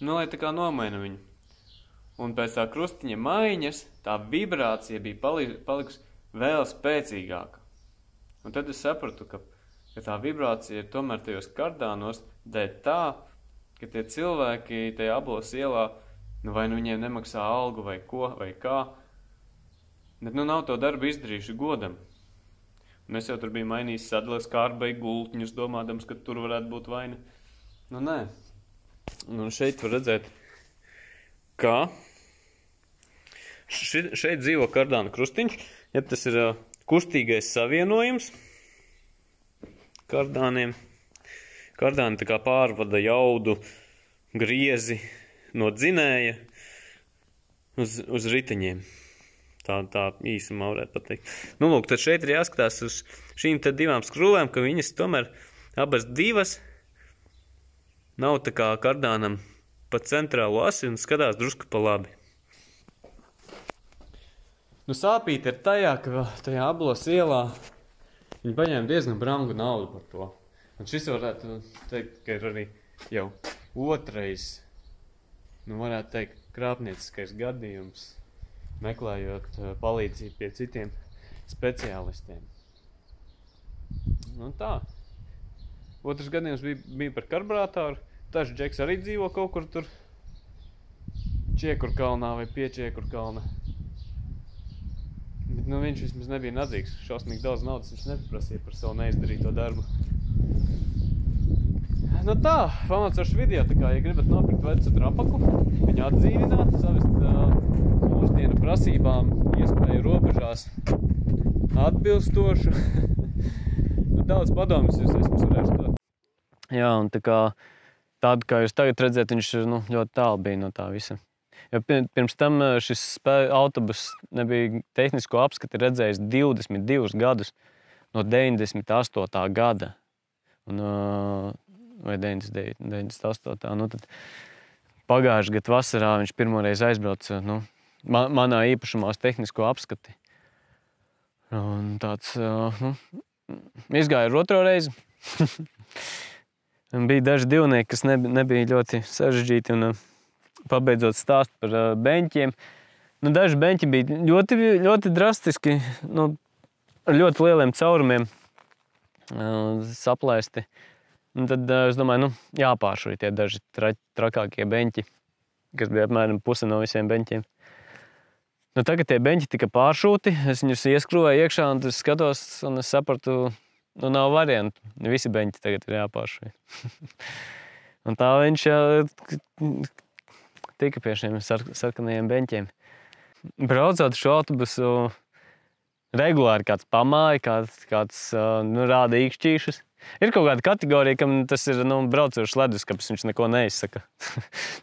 S1: lai tā kā nomaina viņu. Un pēc tā krustiņa maiņas tā vibrācija bija palikusi vēl spēcīgāka. Un tad es sapratu, ka tā vibrācija ir tomēr tajos kardānos dēļ tā, ka tie cilvēki tajā Abulas ielā, vai viņiem nemaksā algu vai ko, vai kā, bet nav to darbu izdarījuši godam. Un es jau tur biju mainījis sadales kārbai gultņus, domādams, ka tur varētu būt vaina. Nē. Un šeit var redzēt, ka šeit dzīvo kardāna krustiņš. Ja tas ir kustīgais savienojums kardāniem. Kardāni tā kā pārvada jaudu griezi no dzinēja uz riteņiem. Tā īsumā varētu pateikt. Lūk, tad šeit ir jāskatās uz šīm te 2 skrūvēm, ka viņas tomēr abas 2 nav tā kā kardānam pa centrālo asi un skatās drusku pa labi. Sāpīt ir tajā, ka tajā Abulas ielā viņi paņēma diezgan brangu naudu par to. Un šis varētu teikt, ka ir arī jau otrais, varētu teikt, krāpnieciskais gadījums, meklējot palīdzību pie citiem speciālistiem. Tā. Otrs gadījums bija par karburātoru. Tas džeks arī dzīvo kaut kur tur Čiekurkalnā vai pie Čiekurkalna. Bet viņš vismaz nebija nadzīgs. Šausmīgi daudz naudas viņš neprasīja par savu neizdarīto darbu. Tā, pamācošs video, tā kā, ja gribat nopirkt vecu trapaku, viņu atdzīvināt, savest mūsdienu prasībām, iespēju robežās atbilstošu. Daudz padomus jūs esmu varējuši dot. Jā, un tā kā tādu, kā jūs tagad redzēt, viņš ļoti tālu bija no tā visa. Jo pirms tam šis autobus nebija tehnisko apskati redzējis 22 gadus no 98. gada. Vai 98. Tad pagājušajā gadu vasarā viņš pirmoreiz aizbrauca manā īpašumā uz tehnisko apskati. Un tāds izgāja ar otro reizi. Bija daži divnieki, kas nebija ļoti sarežģīti un pabeidzot stāst par beņķiem. Daži beņķi bija ļoti drastiski, ar ļoti lieliem caurumiem saplēsti. Un tad es domāju, jāpāršuj tie daži trakākie beņķi, kas bija apmēram puse no visiem beņķiem. Tagad tie beņķi tika pāršūti, es viņus ieskrūvēju iekšā un es skatos un es sapratu, nav variantu. Visi beņķi tagad ir jāpāršuj. Un tā viņš tika pie šiem sarkanajiem beņķiem. Braucot šo autobusu, regulāri kāds pamāja, kāds rāda īkšķīšus. Ir kaut kāda kategorija, kam tas ir braucošs leduskapis, viņš neko neizsaka.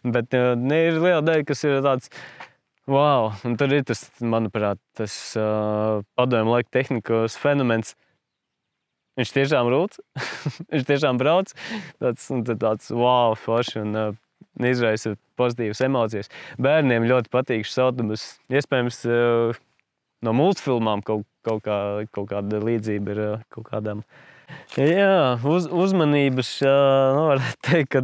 S1: Bet ir liela daļa, kas ir tāds, wow, un tur ir tas, manuprāt, tas padomju laika tehnikas fenomens. Viņš tiešām rūc, viņš tiešām brauc, tāds wow, forši un izraisa pozitīvas emocijas. Bērniem ļoti patīk šis autobus. Iespējams, no multfilmām kaut kāda līdzība ir kaut kādām. Jā, uzmanības, varētu teikt,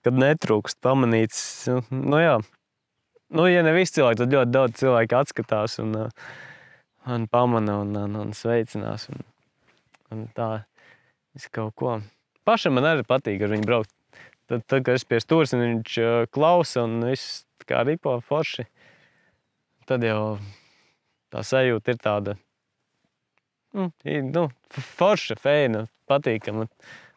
S1: kad netrūkst pamanīts. Jā. Ja ne visi cilvēki, tad ļoti daudz cilvēki atskatās un pamana un sveicinās. Un tā, visu kaut ko. Pašam man arī patīk ar viņu braukt. Tad, kad es pie stūres un viņš klausa un viss kā ripo forši, tad jau tā sajūta ir tāda, forša, feina, patīkama.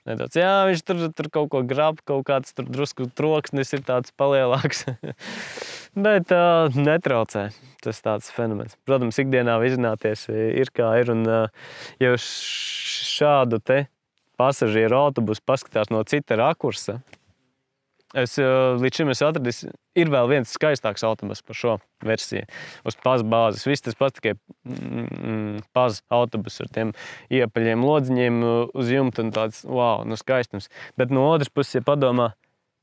S1: Nedaudz, jā, viņš tur kaut ko grab, kaut kāds tur drusku troksnis ir tāds palielāks. Bet netraucē. Tas tāds fenomens. Protams, ikdienā izrunāties ir kā ir, un ja šādu te pasažieru autobusu paskatās no cita rakursa, līdz šim esmu atradis, ir vēl viens skaistāks autobus par šo versiju. Uz PAZ bāzes. Viss tas pats tikai PAZ autobus ar tiem iepaļiem lodziņiem uz jumta un tāds, wow, skaistums. Bet no otras puses, ja padomā,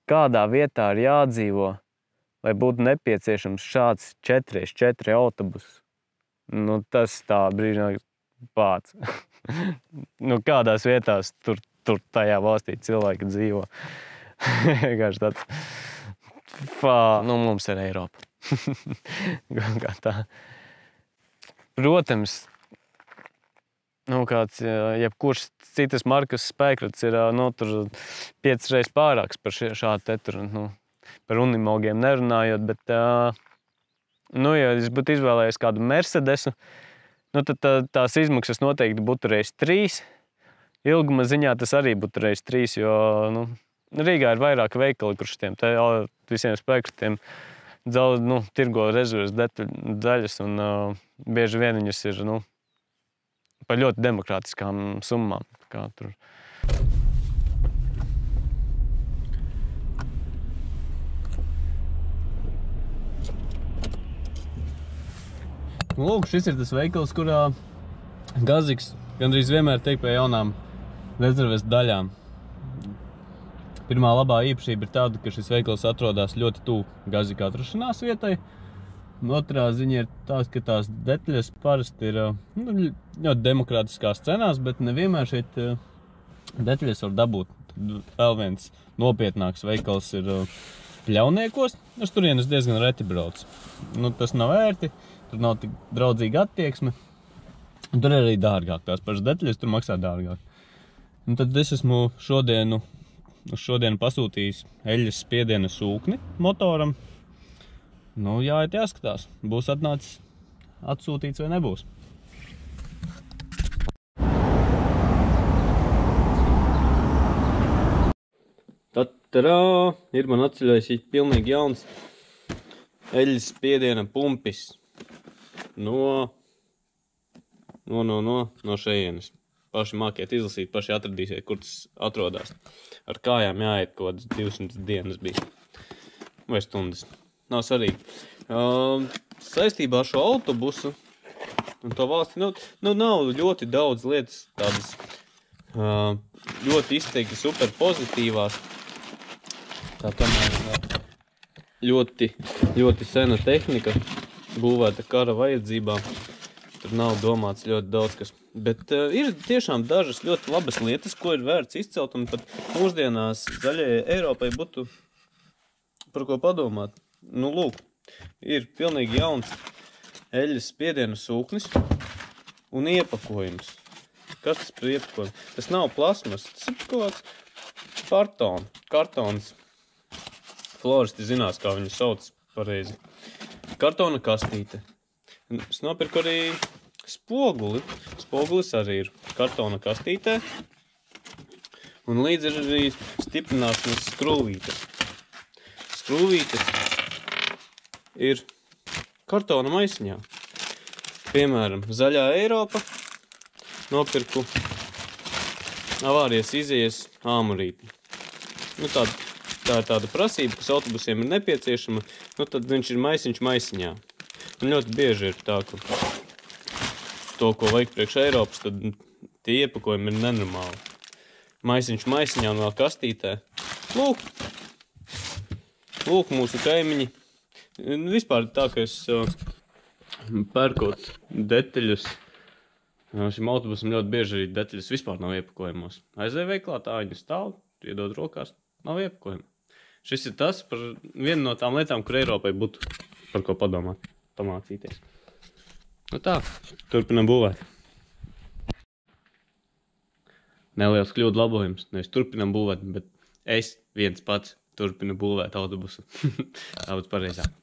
S1: kādā vietā ir jādzīvo, lai būtu nepieciešams šāds 4x4 autobus, tas tā brīžā pāds. Kādās vietās tur tajā valstī cilvēki dzīvo. Vienkārši tāds, mums ir Eiropa. Kā tā. Protams, kāds, jebkurš citas markas spēkrads ir, tur 5 reizes pārāks par šādu te tur, par unimogiem nerunājot, bet, ja es būtu izvēlējies kādu Mercedesu, tad tās izmaksas noteikti būtu reiz 3. Ilguma ziņā tas arī būtu reiz 3, jo, Rīgā ir vairāk veikali, kur šitiem visiem spēkratiem tirgo rezerves daļas, un bieži vien viņas ir, par ļoti demokrātiskām summām. Kā tur. Lūk, šis ir tas veikals, kurā Gaziks gandrīz vienmēr tiek pie jaunām rezerves daļām. Pirmā labā īpašība ir tāda, ka šis veikals atrodas ļoti tuvu Gazika atrašanās vietai. Otrā ziņa ir tās, ka tās detaļas parasti ir ļoti demokrātiskās cenās, bet nevienmēr šeit detaļas var dabūt. Vēl viens nopietnāks veikals ir Pļauniekos. Uz turienes diezgan reti brauc. Tas nav vērti, tur nav tik draudzīga attieksme. Un tur ir arī dārgāk. Tās pašas detaļas tur maksā dārgāk. Un tad es esmu šodien pasūtījis eļļas spiediena sūkni motoram. Jāiet jāskatās. Būs atnācis atsūtīts vai nebūs. Tatarā! Ir man atceļojis pilnīgi jauns eļļas spiediena pumpis. No šejienes. Paši mākiet izlasīt, paši atradīsiet, kur tas atrodas. Ar kājām jāiet kaut kādas 200 dienas bija. Vai stundas. Nav svarīgi. Saistībā ar šo autobusu un to valsti, nav ļoti daudz lietas tādas ļoti izteikti super pozitīvās. Tā tomēr ļoti sena tehnika, būvēta kara vajadzībām. Tur nav domāts ļoti daudz kas. Bet ir tiešām dažas ļoti labas lietas, ko ir vērts izcelt, un pat mūsdienās zaļajai Eiropai būtu par ko padomāt. Lūk, ir pilnīgi jauns eļļas spiediena sūknis un iepakojums. Kas tas par iepakojumu? Tas nav plasmas, tas ir kaut kāds kartons. Floristi zinās, kā viņu sauc pareizi. Kartona kastīte. Es nopirku arī spoguli. Spogulis arī ir kartona kastītē. Un līdz ir arī stiprināšanas skrūvītes. Skrūvītes ir kartona maisiņā. Piemēram, zaļā Eiropa nopirku avārijas izējas āmurīti. Nu, tā ir tāda prasība, kas autobusiem ir nepieciešama, nu, tad viņš ir maisiņš maisiņā. Un ļoti bieži ir tā, ka to, ko vajag priekš Eiropas, tad tie iepakojumi ir nenormāli. Maisiņš maisiņā un vēl kastītē. Lūk, mūsu kaimiņi. Vispār tā, ka es pērkot detaļas, šim autobusam ļoti bieži arī detaļas vispār nav iepakojumos. Aizēju veiklā, tā viņi stāv, iedod rokās, nav iepakojumi. Šis ir tas par vienu no tām lietām, kur Eiropai būtu par ko padomāt, pamācīties. Nu tā, turpinam būvēt. Neliels kļūdu labojums, nevis turpinam būvēt, bet es viens pats turpinu būvēt autobusu. Tā būtu pareizāk.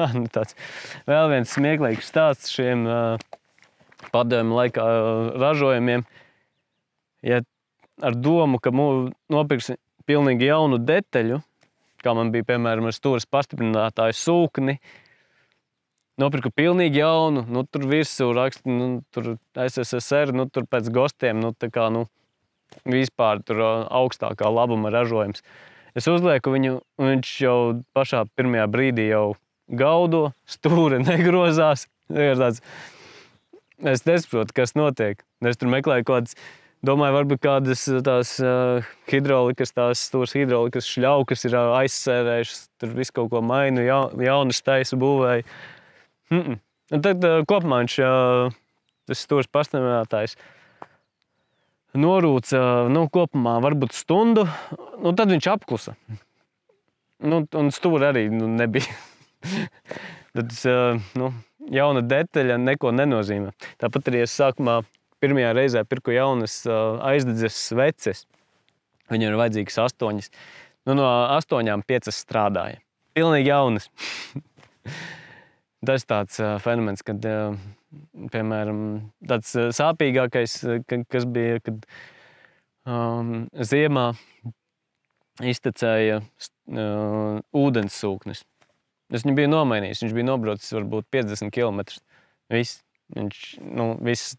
S1: Un tāds vēl viens smieklīgs stāsts šiem padomju laikā ražojumiem. Ja ar domu, ka nopirksi pilnīgi jaunu detaļu, kā man bija, piemēram, ar stūres pastiprinātāju sūkni, nopirku pilnīgi jaunu, nu tur virsū raksta, nu tur SSSR, nu tur pēc gostiem, nu tā kā, nu vispār tur augstākā labuma ražojums. Es uzlieku viņu, un viņš jau pašā pirmajā brīdī jau gaudo, stūre negrozās. Es nesaprotu, kas notiek. Es tur meklēju kaut kādas, domāju, varbūt kādas tās hidrolikas, tās stūres hidrolikas šļaukas ir aizsērējušas, tur visu kaut ko mainu, jaunas taisu būvēju. Un tad kopumā viņš, tas stūres pastiprinātājs, norūca, nu, kopumā varbūt stundu, nu, tad viņš apklusa. Nu, un stūra arī nebija. Tad, nu, jauna detaļa neko nenozīmē. Tāpat arī es sākumā pirmajā reizē pirku jaunas aizdedzes sveces. Viņam ir vajadzīgas 8. Nu, no 8 5 strādāja. Pilnīgi jaunas. Tas tāds fenomens, kad, piemēram, tāds sāpīgākais, kas bija, kad Ziemā iztecēja ūdens sūknis. Es viņu biju nomainījis, viņš bija nobraucis varbūt 50 km. Viss. Viņš, viss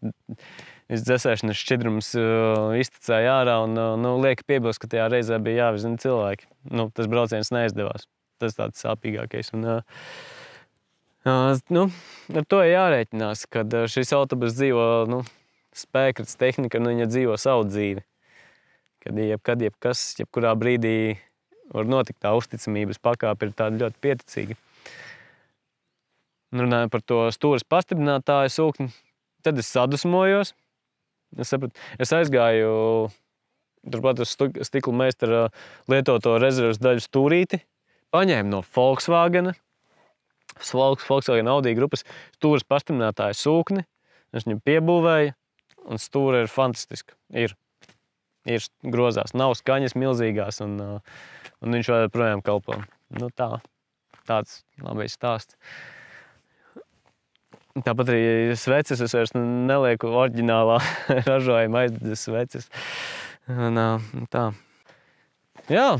S1: dzesēšanas šķidrums iztecēja ārā un lieka piebilst, ka tajā reizē bija jāvizina cilvēki. Tas brauciens neizdevās. Tas tāds sāpīgākais. Ar to jārēķinās, kad šis autobus dzīvo spēkrats tehnika, viņa dzīvo savu dzīvi. Kad jebkurā brīdī var notikt tā uzticamības pakāpe ir tāda ļoti pieticīga. Runājot par to stūres pastiprinātāju sūkni, tad es sadusmojos. Es aizgāju turpat uz stikla meistara lietoto rezerves daļu stūrīti, paņēmu no Volkswagena Audi grupas stūres pastiprinātāju sūkni, es viņu piebūvēju, un stūra ir fantastiska. Ir grozās, nav skaņas milzīgās, un viņš vēl projām kalpo. Tāds labais stāsts. Tāpat arī sveces es vairs nelieku oriģinālā ražojuma aizdedzes sveces. Tā. Jā,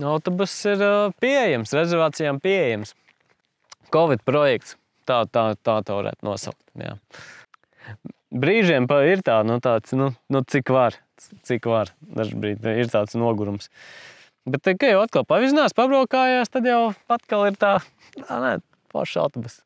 S1: autobus ir pieejams, rezervācijām pieejams. Covid projekts, tā varētu nosaukt. Jā. Brīžiem ir tā, cik var. Dažbrīd ir tāds nogurums. Bet, kad jau atkal pavizinās, pabraukājās, tad jau atkal ir tā, foršs autobus.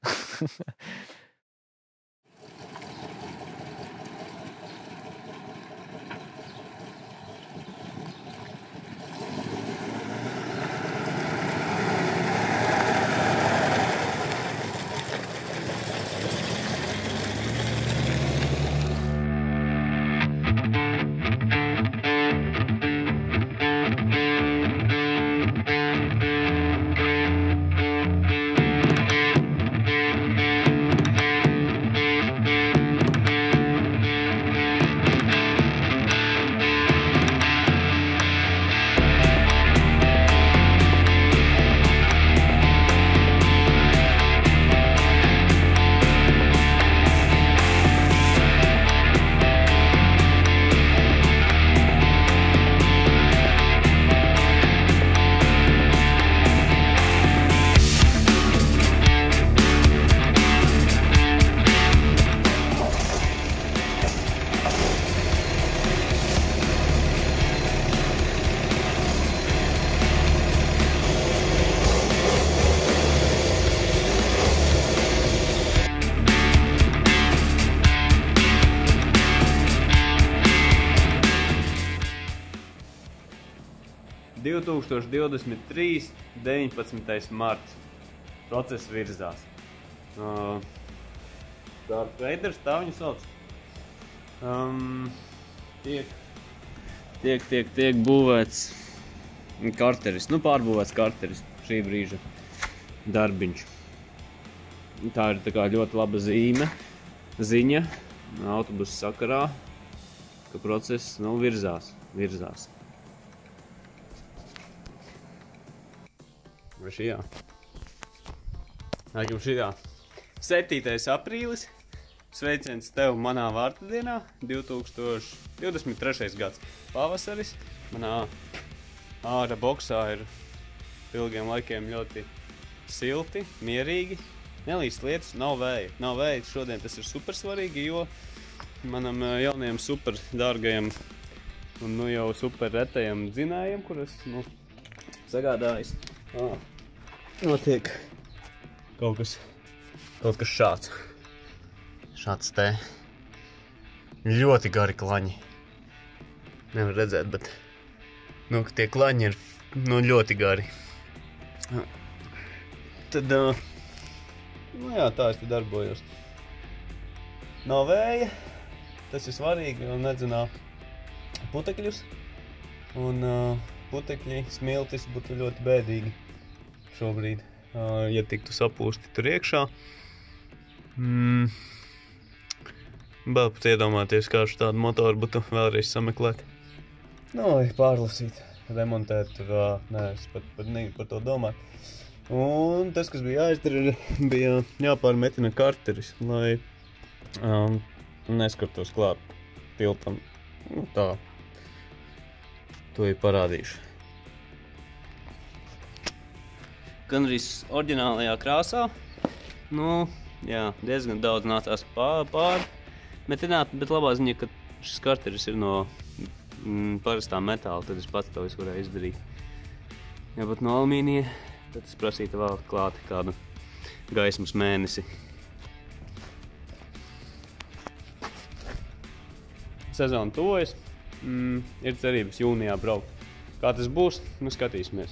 S1: ...2023. 19. marts. Process virzās. Darth Vaders, tā viņu sauc. Tiek būvēts karteris, pārbūvēts karteris šī brīža darbiņš. Tā ir tā kā ļoti laba ziņa autobusu sakarā, ka process virzās. Vai šajā? Laikam šajā. 7. aprīlis. Sveiciens tev manā vārtadienā. 2023. gads pavasaris. Manā ārā boksā ir ilgiem laikiem ļoti silti, mierīgi. Nelīst lietas, nav vēja. Nav vēja. Šodien tas ir super svarīgi, jo manam jaunajam super dārgajam un jau super retajam dzinējam, kuras sagādājis. Notiek kaut kas šāds. Šāds te ļoti gari klaņi. Nevar redzēt, bet ka tie klaņi ir ļoti gari. Tad, tā es te darbojos. Nav vēja, tas ir svarīgi, un nedzinā putekļus. Un putekļi, smiltis būtu ļoti bēdīgi šobrīd, ja tiktu sapūsti tur iekšā. Vēl pat iedomāties, kā tādu motoru būtu vēlreiz sameklēt. Pārlasīt, remontēt, nevis pat par to domāt. Un tas, kas bija jāizdara, bija jāpārmetina karteris, lai neskartos klāt tiltam. Tā. To ir parādīšu. Gan arī oriģinālajā krāsā. Nu, jā, diezgan daudz nācās pārmetināt, bet labā ziņa, ka šis karteris ir no parastā metāla, tad es pats to visu varēju izdarīt. Ja pat no alumīnija, tad es prasītu vēl klāti kādu gaismas mēnesi. Sezona tuvojas, ir cerības jūnijā braukt. Kā tas būs, nu skatīsimies.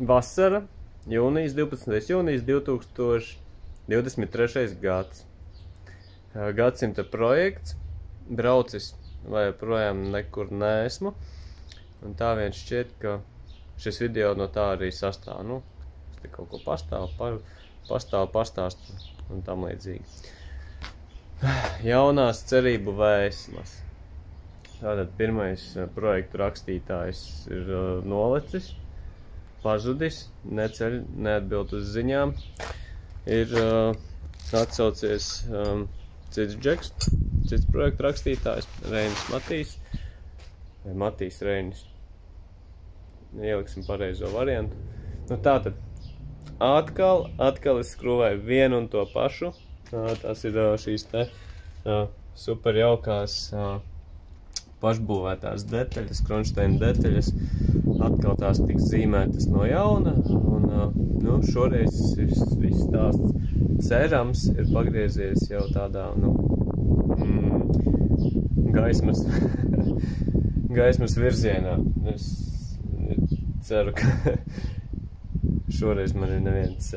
S1: Vasara, jūnijas, 12. jūnijas 2023. gads. Gadsimta projekts, braucis vai projām nekur neesmu. Un tā vien šķiet, ka šis video no tā arī sastāv. Nu, es te kaut ko pastāstu un tam līdzīgi. Jaunās cerību vēsmas. Tātad pirmais projektu rakstītājs ir nolecis. Pazudis, neceļ, neatbild uz ziņām, ir atsaucies cits džeks, cits projektu rakstītājs, Reinis Matīs, vai Matīs Reinis. Ieliksim pareizo variantu. Nu tātad, atkal es skrūvēju vienu un to pašu. Tas ir šīs te super jaukās pašbūvētās detaļas, kronšteina detaļas. Atkal tās tiks zīmētas no jauna, un nu, šoreiz viss stāsts cerams ir pagriezies jau tādā, nu, gaismas virzienā. Es ceru, ka šoreiz mani neviens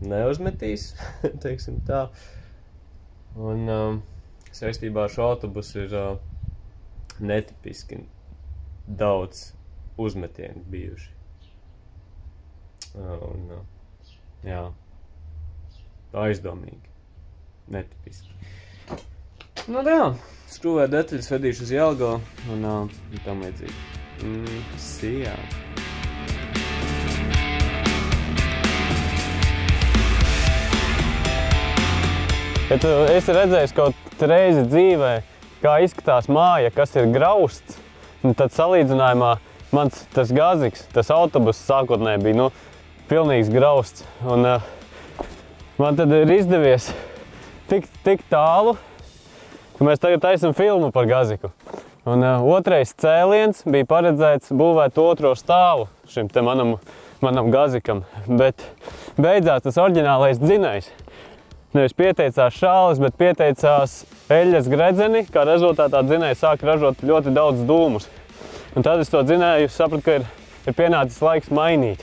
S1: neuzmetīs, teiksim tā. Un saistībā ar šo autobusu ir netipiski daudz uzmetieni bijuši. Un, jā, aizdomīgi, netipiski. Nu jā, skrūvēju detaļas vedīšu uz Jelgavu un tam līdzīgi. Sijā. Ja tu esi redzējis kaut reizi dzīvē, kā izskatās māja, kas ir grausts, tad salīdzinājumā mans tas gaziks, tas autobus sākotnēji bija, nu, pilnīgs grausts. Un man tad ir izdevies tik tālu, ka mēs tagad taisam filmu par gaziku. Un otrais cēliens bija paredzēts būvēt otro stāvu šim te manam gazikam, bet beidzās tas oriģinālais dzinējs. Nevis pieteicās šālis, bet pieteicās eļļas gredzeni, kā rezultātā dzinējs sāk ražot ļoti daudz dūmus. Un tad es to dzinēju, sapratu, ka ir pienācis laiks mainīt.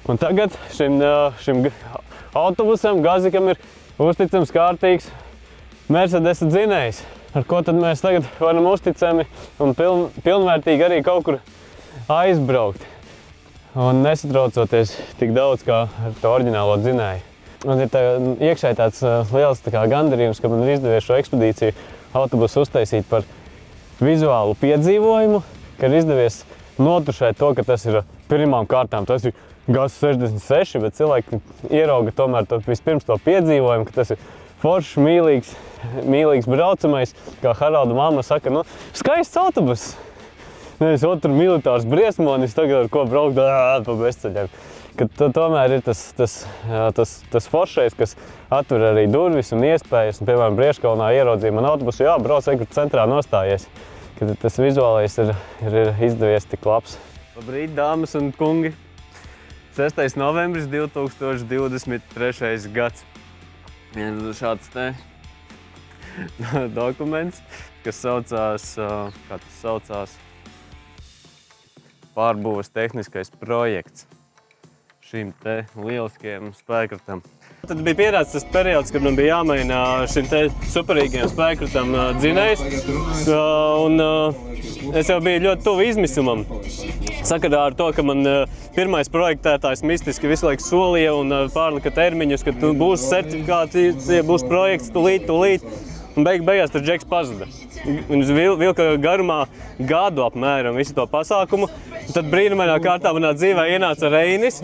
S1: Un tagad šim autobusam, gazikam ir uzticams kārtīgs Mercedes dzinējs, ar ko tad mēs tagad varam uzticami un pilnvērtīgi arī kaut kur aizbraukt. Un nesatraucoties tik daudz kā ar to oriģinālo dzinēju. Man ir iekšēji tāds liels gandarījums, ka man ir izdevies šo ekspedīciju autobusu uztaisīt par vizuālu piedzīvojumu, ka ir izdevies notušēt to, ka tas ir pirmām kārtām. Tas ir GAZ-66, bet cilvēki ierauga tomēr vispirms to piedzīvojumu, ka tas ir foršs, mīlīgs braucamais, kā Haralda mamma saka, nu, skaists autobus. Nevis otru militārs briesmonis, tagad ar ko braukt pa bezceļiem. Ka tomēr ir tas foršais, kas atver arī durvis un iespējas. Un, piemēram, Brieškalnā ieraudzīja man autobusu, jā, brauc, kur centrā nostājies. Ka tas vizuālais ir izdevies tik labs. Labrīt, dāmas un kungi! 6. novembris 2023. gads. Šāds te dokuments, kas saucās pārbūves tehniskais projekts šim te lieliskajam spēkratam. Tad bija pienācis tas periods, kad man bija jāmaina šim te superīgajam spēkratam dzinējs. Un es jau biju ļoti tuvu izmisumam. Sakarā ar to, ka man pirmais projektētājs mistiski visu laiku solīja un pārlika termiņus, ka būs certifikācija, būs projekts tūlīt. Un beigās tur Džeks pazuda. Viņš vilka garumā gadu apmēram visu to pasākumu. Un tad brīnumainā kārtā manā dzīvē ienāca Reinis,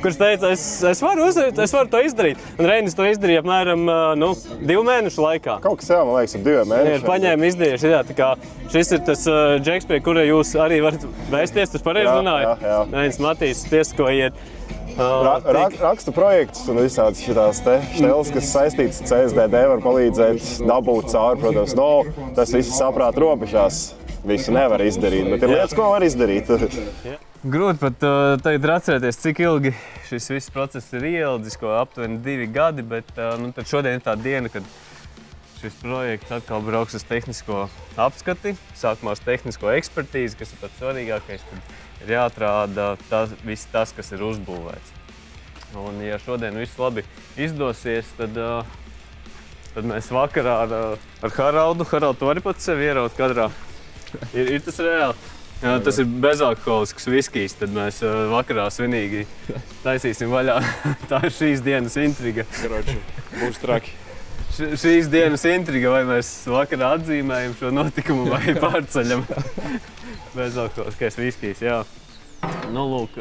S1: kurš teica, es varu to izdarīt. Un Reinis to izdarīja apmēram 2 mēnešu laikā.
S5: Kaut kas jā, man liekas, ar 2 mēnešiem.
S1: Ir paņēma izdieši, jā, tā kā šis ir tas Džeks, pie kura jūs arī varat vēsties, tas pareizi runājat.
S5: Jā.
S1: Reinis Matīs, tieskojiet.
S5: Rakstu projektus un visādas šitās šteles, kas saistītas ar CSDD, var palīdzēt dabūt cauri, protams. Tas viss saprāt robežās. Visu nevar izdarīt, bet ir lietas, ko var izdarīt.
S1: Grūti pat tagad atcerēties, cik ilgi šis viss process ir ieldzis, ko aptuveni 2 gadi, bet tad šodien ir tā diena, kad šis projekts atkal brauks uz tehnisko apskati, sākumā uz tehnisko ekspertīzi, kas ir pats svarīgākais, kad ir jāatrāda viss tas, kas ir uzbūvēts. Un ja šodien viss labi izdosies, tad mēs vakarā ar Haraldu, tu vari pat sevi ieraut kadrā. Ir tas reāli. Jā, tas ir bezalkoholisks viskijs, tad mēs vakarā svinīgi taisīsim vaļā. Tā ir šīs dienas intriga.
S5: Būs traki.
S1: Šīs dienas intriga, vai mēs vakarā atzīmējam šo notikumu vai pārceļam. Bezalkoholiskais viskijs, jā. Nu, lūk,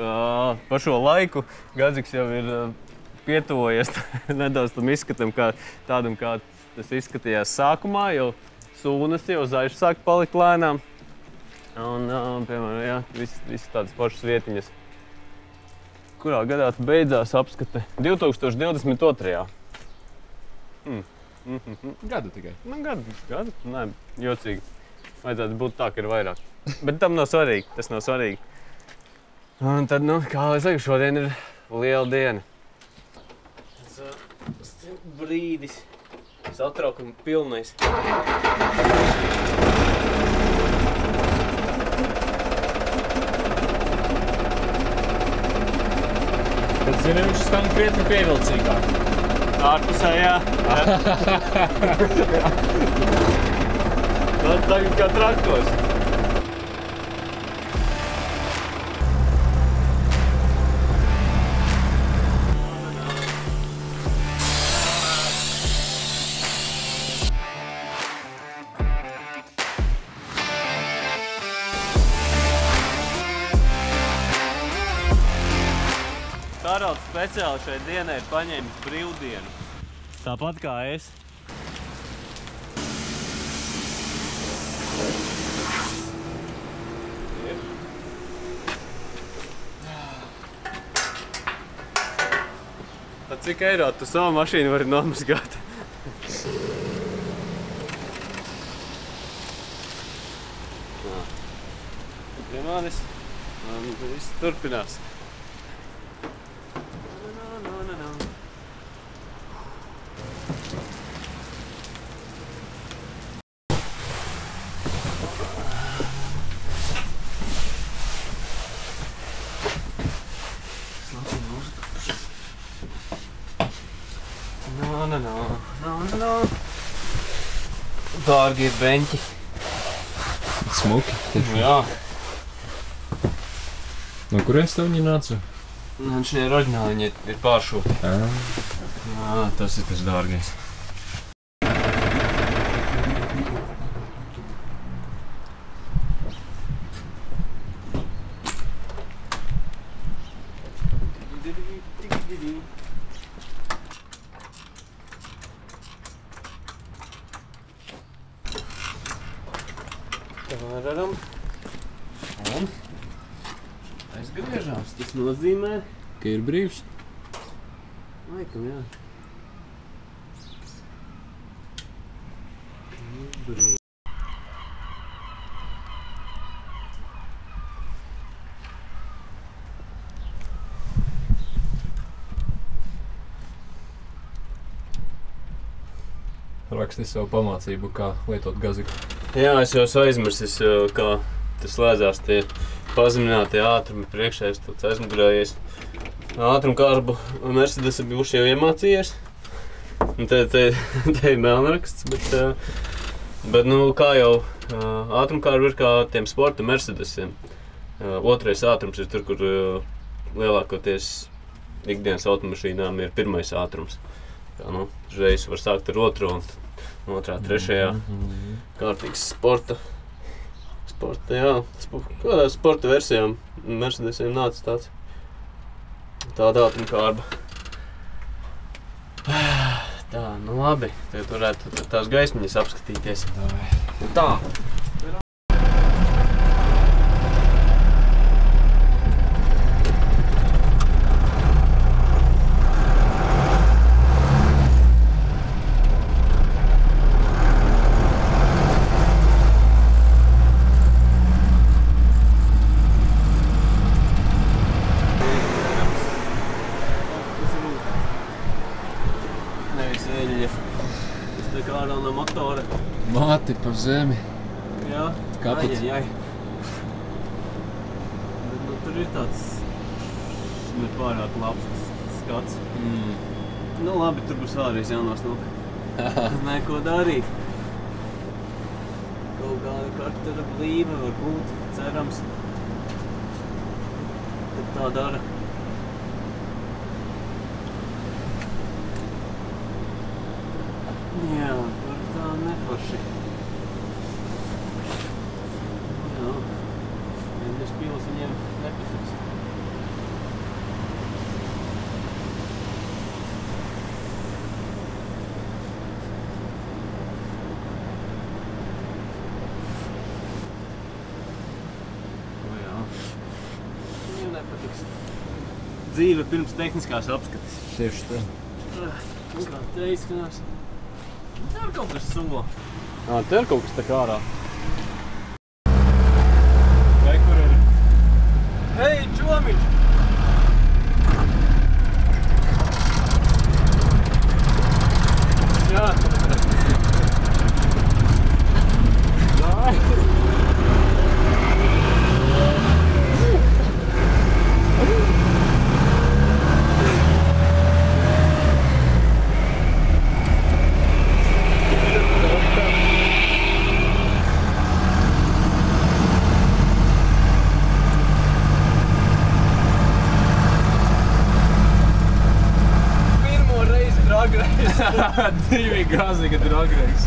S1: par šo laiku Gadziks jau ir pietuvojies nedaudz tam izskatam, tādam, kā tas izskatījās sākumā, jau sūnas jau zaiši sāk palikt lēnām. Un, piemēram, jā, visas tādas pašas vietiņas. Kurā gadā beidzās apskate? 2022.
S2: Gadu tikai.
S1: Gadu? Nē, jocīgi. Vajadzētu būt tā, ka ir vairāk. Bet tam nav svarīgi, tas nav svarīgi. Un tad, kā lai saku, šodien ir liela diena. Tas brīdis, satraukuma pilnais.
S2: Tad zini, viņš skan krietni pievilcīgāk.
S1: Ārpusē, jā. Tagad kā traktors. Haralds speciāli šai dienai ir paņēmis brīvdienu. Tāpat kā es. Tad cik eiro tu savu mašīnu vari nomazgāt? Pie manis. Un viss turpinās. No. Dārgie beņķi.
S2: Smuki.
S1: Jā.
S2: No kurienes tev viņi nāca?
S1: Šie ir oriģināli, viņi ir pāršūti. Jā, tas ir tas dārgais. Tararam. Un aizgriežās. Tas nozīmē,
S2: Ka ir brīvs?
S1: laikam, jā. Brīvi.
S2: Raksti savu pamācību, kā lietot gaziku.
S1: Jā, es jau aizmirsis, kā tas slēdzās tie pazeminātie ātrumi priekšā, es tāds aizmugurējies. Ātrumkārbu Mercedes būšu jau iemācījies. Un te ir melnraksts, bet kā jau ātrumkārbu ir kā tiem sporta Mercedesiem. Otrais ātrums ir tur, kur lielākoties ikdienas automašīnām ir pirmais ātrums. Uzreiz var sākt ar otro un otrā, trešajā. Kārtīgs sporta, jā. Kādā sporta versijām Mercedesiem nāca tāds. Tāda ātrumkārba. Tā, nu labi. Tagad varētu tās gaismiņas apskatīties. Tā.
S2: Mati pa zemi.
S1: Jā,
S2: Kāpēc?
S1: Ai. Bet, nu, tur ir tāds nepārāk labs skats. Nu labi, tur būs vēlreiz jānosnūk. Neko darīt. Kaut kāda kartera blīve var būt, cerams. Tad tā dara. Jā, tur tā neforši. Jā, vienas pils viņiem nepatiks. O jā, viņiem nepatiks. Dzīve pirms tehniskās apskates.
S2: Tieši tā.
S1: Un kā te izskanās. Te ir kaut kas sulo. Te ir kaut kas tā kā ārā. Vai kur ir? Hei, čomiņš! Jā.
S2: Divi gāzīgi dragreiz.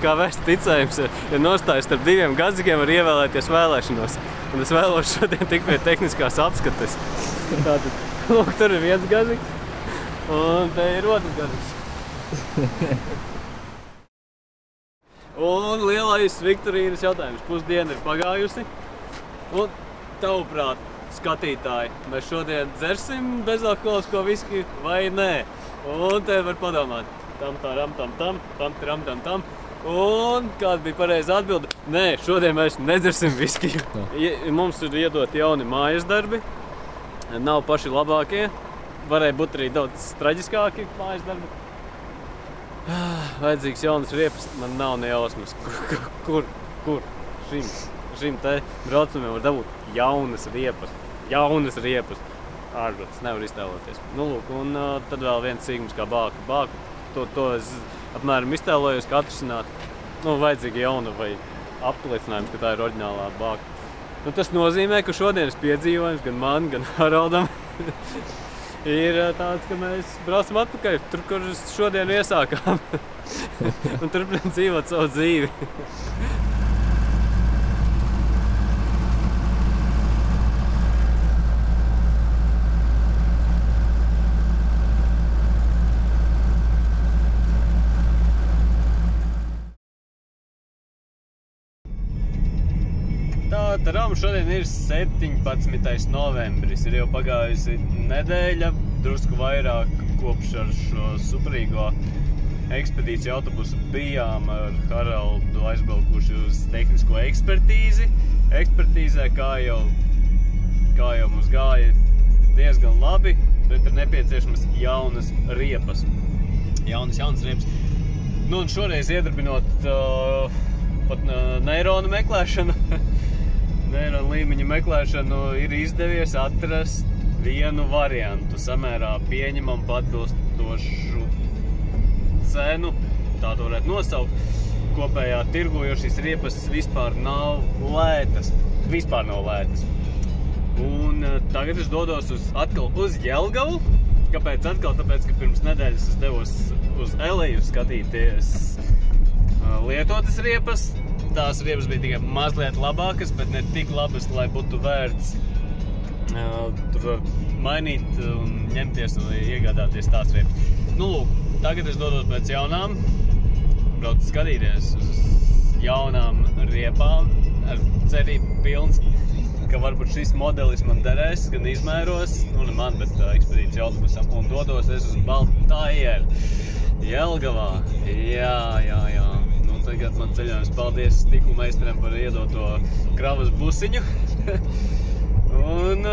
S1: Kā vērst ticējums, ja nostājas starp diviem gadzīgiem var ievēlēties vēlēšanos. Un es vēlos šodien tik pie tehniskās apskates. Tātad, lūk, tur ir viens gadzīgs, un te ir otrs gadzīgs. Un lielais Viktorīnas jautājums. Pusdiena ir pagājusi. Un tavuprāt, skatītāji, mēs šodien dzersim bezalkoholisko viskiju vai nē? Un te var padomāt. Tam, taram, tam, tam, tam, taram, tam, tam. Un kāda bija pareiza atbilde? Nē, šodien mēs nedzersim viskiju. Mums ir iedot jauni mājas darbi. Nav paši labākie. Varēja būt arī daudz traģiskāki mājas darbi. Vajadzīgs jaunas riepas. Man nav ne jausmas. Kur? Šim te braucamiem var dabūt jaunas riepas. Ārprāts, nevar iztēloties. Nu, lūk, un tad vēl viens sīkums kā bāku. To es apmēram iztēlojos, kā atrisināt. Nu, vajadzīga jauna vai apliecinājums, ka tā ir oriģinālā bāka. Nu, tas nozīmē, ka šodienas piedzīvojums gan man, gan Haraldam ir tāds, ka mēs braucam atpakaļ tur, kur šodien iesākām. Un turpinām dzīvot savu dzīvi. Šodien ir 17. novembris. Ir jau pagājusi nedēļa, drusku vairāk kopš ar šo superīgo ekspedīciju autobusu bijām ar Haraldu aizbraukuši uz tehnisko ekspertīzi. Ekspertīzē, kā jau mums gāja diezgan labi, bet ir nepieciešamas jaunas riepas. Jaunas riepas. Nu, un šoreiz iedarbinot pat neironu meklēšanu, neironu līmeņa meklēšanu, ir izdevies atrast vienu variantu samērā pieņemam atbilstošu cenu, tā to varētu nosaukt. Kopējā tirgu, jo šīs riepas vispār nav lētas. Un tagad es dodos atkal uz Jelgavu, Kāpēc atkal? Tāpēc, ka pirms nedēļas es devos uz Eliju skatīties lietotas riepas. Tās riepas bija tikai mazliet labākas, bet ne tik labas, lai būtu vērts tur var mainīt un ņemties un iegādāties tās riepas. Nu, lūk, tagad es dodos pēc jaunām, braucu skatīties uz jaunām riepām ar cerību pilns, ka varbūt šis modelis man derēs, gan izmēros, nu ne man, bet ekspedīcijas autobusam, un dodos es uz Baltājeru, Jelgavā. Jā. Nu, tagad man ceļojums paldies stiklu meistaram par iedoto kravas busiņu. Un,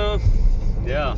S1: jā.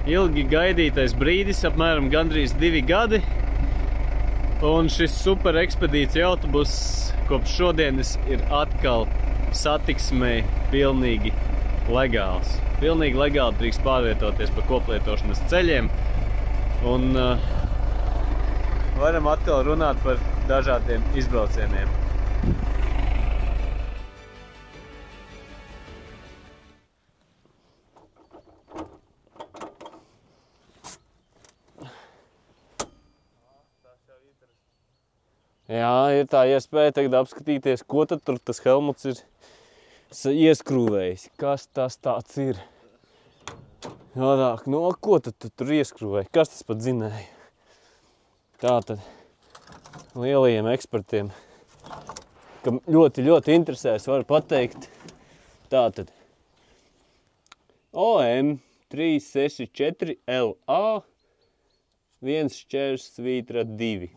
S1: Ilgi gaidītais brīdis, apmēram gandrīz 2 gadi, un šis super ekspedīcija autobus kopš šodienas ir atkal satiksmei pilnīgi legāls. Pilnīgi legāli drīkst pārvietoties pa koplietošanas ceļiem, un varam atkal runāt par dažādiem izbraucieniem. Jā, ir tā iespēja tagad apskatīties, ko tad tur tas Helmuts ir ieskrūvējis. Kas tas tāds ir? Jādāk, nu, ko tad tur ieskrūvēja? Kas tas pat zinēja? Tātad lielajiem ekspertiem, kam ļoti interesēs, var pateikt. Tātad OM 364 LA 1/2.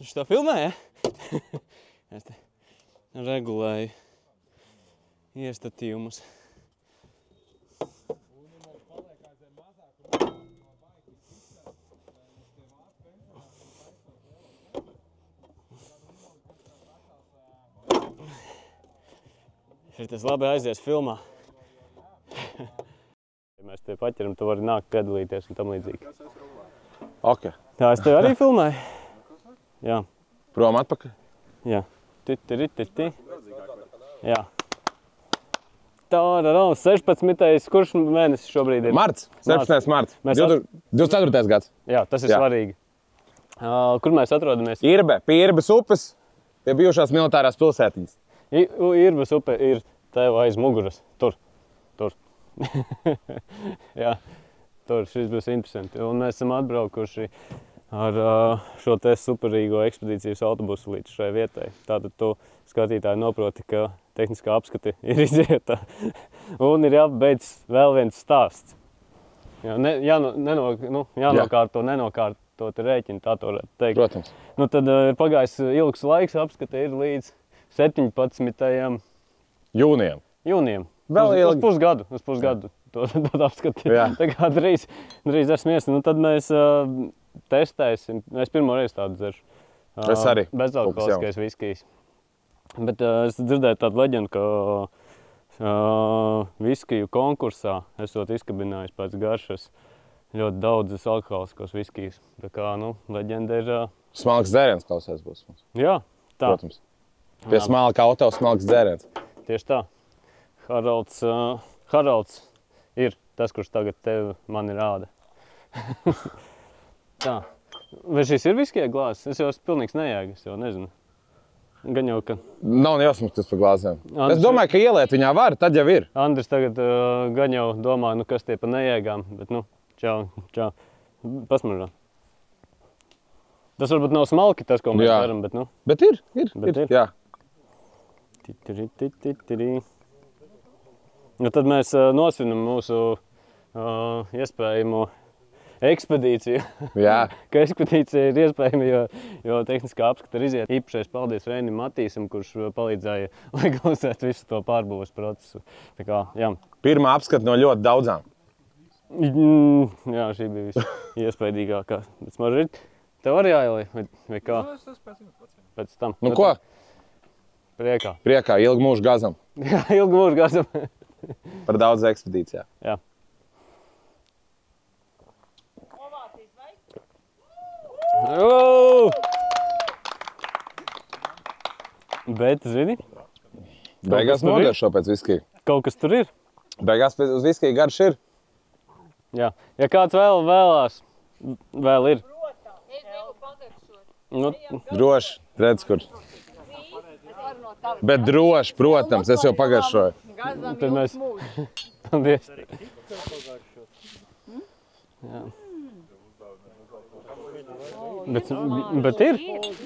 S1: Viņš tā filmē, ja? Es te regulēju iestatījumus. Šitas labi aizies filmā. Ja mēs te paķeram, tu vari nākt piedalīties un tam līdzīgi.
S6: Ok.
S1: Tā, es tev arī filmēju. Jā.
S6: Prom atpakaļ?
S1: Jā. Jā. Tā, 16. Kurš mēnesis šobrīd ir?
S6: Marts. 17. marts. 24. gads.
S1: Jā, tas ir svarīgi. Kur mēs atrodamies?
S6: Irbe, pie Irbes upes, pie bijušās militārās pilsētiņas.
S1: Irbes upe ir tev aiz muguras. Tur. Jā. Tur šis būs interesanti. Un mēs esam atbraukuši ar šo te superīgo ekspedīcijas autobusu līdz šai vietai. Tātad tu skatītāji noproti, ka tehniskā apskati ir izieta. Un ir jābeidz vēl viens stāsts. Jānokārto, nenokārtot rēķini, tā to varētu teikt.
S6: Protams.
S1: Nu, tad ir pagājis ilgs laiks, apskati ir līdz 17. jūnijam.
S6: Vēl ilgi.
S1: Uz pusgadu to apskati. Tā kā drīz esmu ies. Nu, tad mēs testēsim. Es pirmo reizi tādu dzeršu.
S6: Es arī.
S1: Bezalkoholiskais viskijs. Bet es dzirdēju tādu leģendu, ka viskiju konkursā esot izkabinājis pēc garšas ļoti daudzas alkoholiskos viskijus. Tā kā, leģenda ir...
S6: Smalks dzēriens klausēs būs mums.
S1: Jā, tā.
S6: Protams. Pie smalka auto smalks dzēriens.
S1: Tieši tā. Haralds ir tas, kurš tagad mani rāda. Tā. Vai šis ir viskija glāzes? Es jau esmu pilnīgs nejēgas, jau nezinu. Gan jau, ka...
S6: Nav nejausmas tas par glāzēm. Es domāju, ka ieliet viņā var, tad jau ir.
S1: Andris tagad gan jau domā, kas tie pa nejēgām, bet čau. Pasmažā. Tas varbūt nav smalki tas, ko mēs varam, bet
S6: Bet ir, jā.
S1: Tad mēs nosvinam mūsu iespējamo ekspedīciju.
S6: Jā.
S1: Ka ekspedīcija ir iespējama, jo tehniskā apskata ir iziet. Īpašais paldies Reinim Matīsam, kurš palīdzēja legalizēt visu to pārbūves procesu. Tā kā, jā.
S6: Pirmā apskata no ļoti daudzām.
S1: Jā, šī bija visiespējīgākā. Bet smaržīt, tev arī jāielī, vai kā? Pēc tam.
S6: Nu ko?
S1: Priekā.
S6: Priekā, ilgu mūžu gazam.
S1: Jā, ilgu mūžu gazam.
S6: Par daudz ekspedīcijā.
S1: Jā. Bet, zini?
S6: Beigās nogaršo pēc viskija.
S1: Kaut kas tur ir?
S6: Beigās uz viskija garš ir.
S1: Jā. Ja kāds vēl ir.
S6: Droši, redz, kur. Bet droši, protams, es jau pagaršoju.
S1: Tad mēs... Paldies. Jā. Bet ir?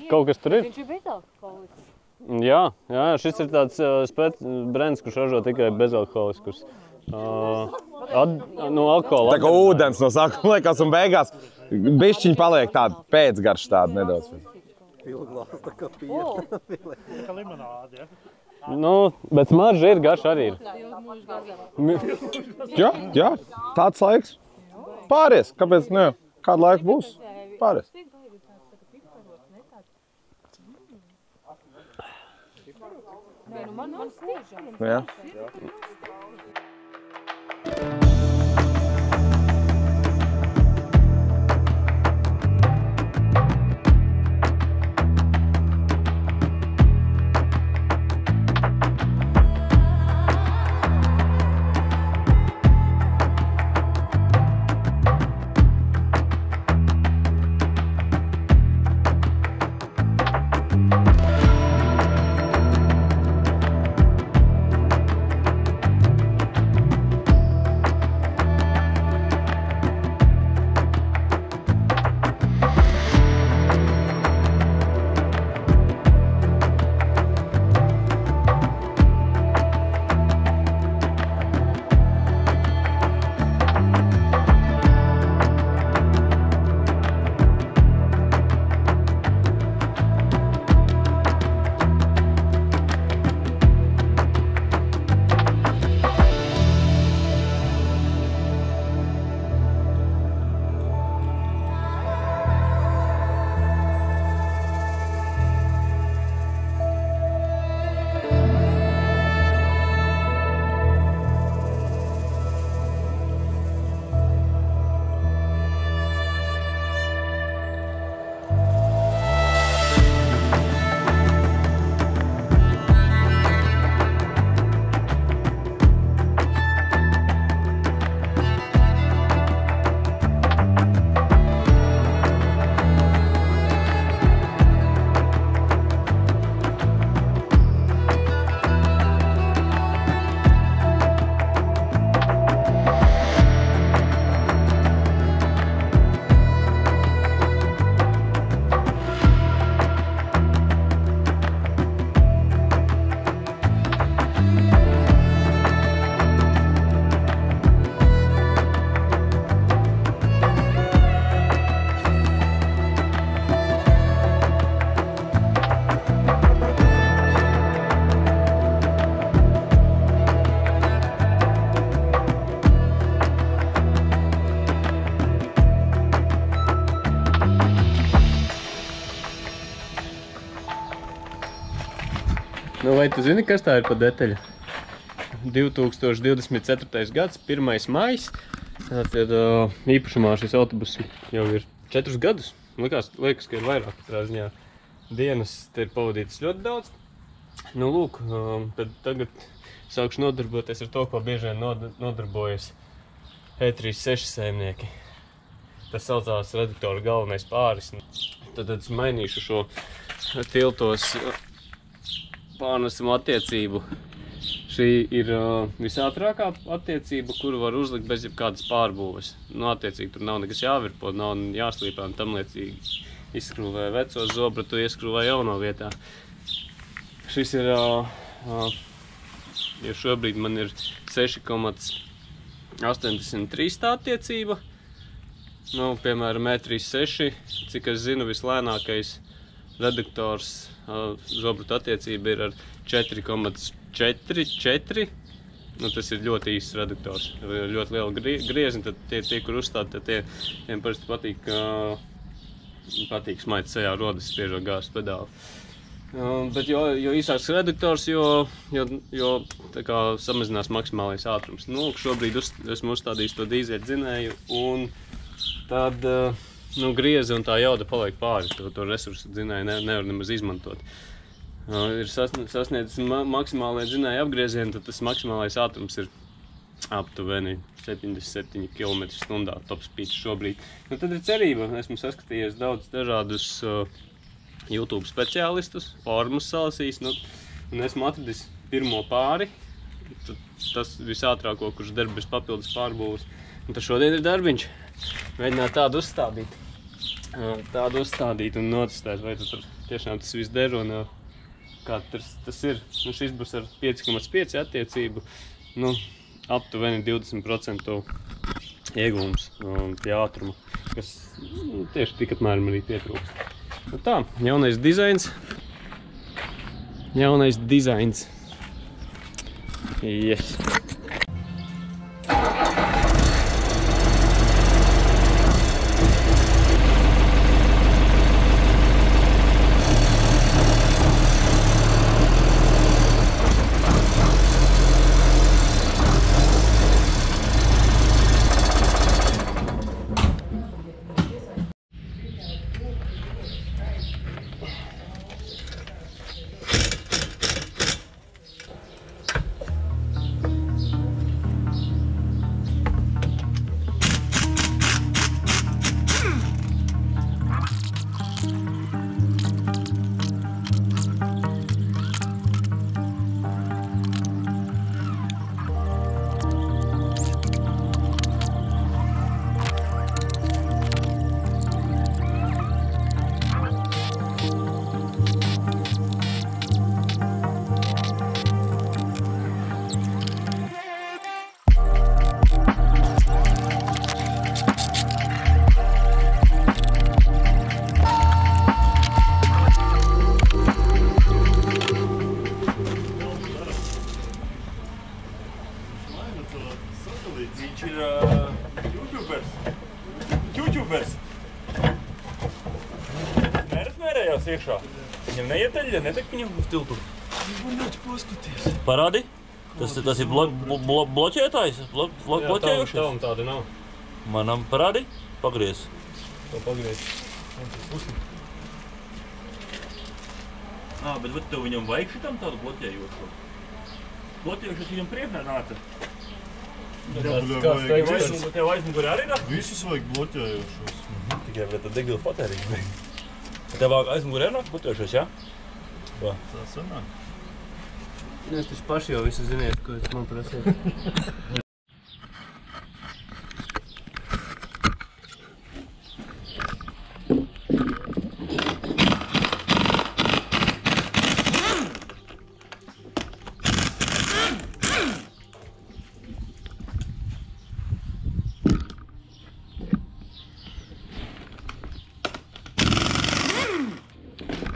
S1: Kaut kas tur ir?
S7: Viņš ir bezalkoholisks.
S1: Jā, šis ir tāds brands, kurš ražo tikai bezalkoholiskus. Alkohola.
S6: Tā kā ūdens no sākuma liekas un beigās bišķiņi paliek tāda pēcgarša tāda nedaudz.
S3: Pilglās tā kā piena. Kā limonāde, ja?
S1: Bet smarža ir, garša arī ir.
S6: Jā, tāds laiks. Pāries, kāpēc ne? Kādu laiku būs? Pāries. Jā.
S1: Nu, vai tu zini, kas tā ir pa detaļu? 2024. gads, 1. maijs. Tātad īpašumā šis autobus jau ir 4 gadus. Liekas, ka ir vairāk katrā ziņā. Dienas te ir pavadītas ļoti daudz. Nu, lūk, tad tagad sākšu nodarboties ar to, ko bieži vien nodarbojas E36 saimnieki. Tas saucās redaktora galvenais pāris. Tad es mainīšu šo tiltos pārnesumu attiecību. Šī ir visātrākā attiecība, kuru var uzlikt bez jebkādas pārbūves. Nu, attiecīgi, tur nav nekas jāvirpo, nav jāslīpē un tam liecīgi. Izskrūvē veco zobratu, ieskrūvē jauno vietā. Šis ir, jo šobrīd man ir 6,83 tā attiecība. Nu, piemēram, E36, cik es zinu, vislēnākais redaktors zobratu attiecība ir ar 4,44. Nu, tas ir ļoti īsts redaktors, ļoti liela griezni, tad tie, kur uzstāda, tiem parasti patīk smaikt sejā rodas, spiežot gāzes pedāli. Bet jo īsāks redaktors, jo tā kā samazinās maksimālais ātrums. Nu, šobrīd esmu uzstādījis to dīzeļu dzinēju, un tad griezi un tā jauda paliek pāri. To resursu dzinēju nevar nemaz izmantot. Ir sasniedzis maksimālajā dzinēja apgriezieni, tad tas maksimālais ātrums ir aptuveni 77 km/h top speed šobrīd. Nu, tad ir cerība. Esmu saskatījies daudz dažādus YouTube speciālistus, formus salasījis, un esmu atradis pirmo pāri. Tas visātrāko, kurš der bez papildus pārbūves. Un tad šodien ir darbiņš. Mēģināt tādu uzstādīt un notestēt, vai tur tiešām tas viss der un kā tas ir. Nu, šis būs ar 5,5 attiecību, aptuveni 20% iegūms pie ātruma, kas tieši tik apmēram arī pietrūkst. Nu tā, jaunais dizains. Yes.
S3: Viņš ir YouTubers. Mērējās iekšā. Viņam neieteļ, netek viņam uz tiltu. Viņam paskaties.
S7: Parādi? Tas ir bloķētājs? Bloķējušies?
S1: Jā, tāda nav.
S7: Manam parādi? Pagriez.
S1: To pagriez.
S7: Bet tev viņam vajag šitam tādu bloķējošo? Bloķējušies viņam priekšā nāca?
S3: Tev
S7: aizmugurē arī ir?
S3: Visus vajag bloķējošos.
S7: Tikai tad degvila patērīgi vajag. Tev aizmugurē nāk bloķējušos, jā?
S3: Tā sanāk.
S1: Es taču paši jau visu ziniet, ko es man prasīju.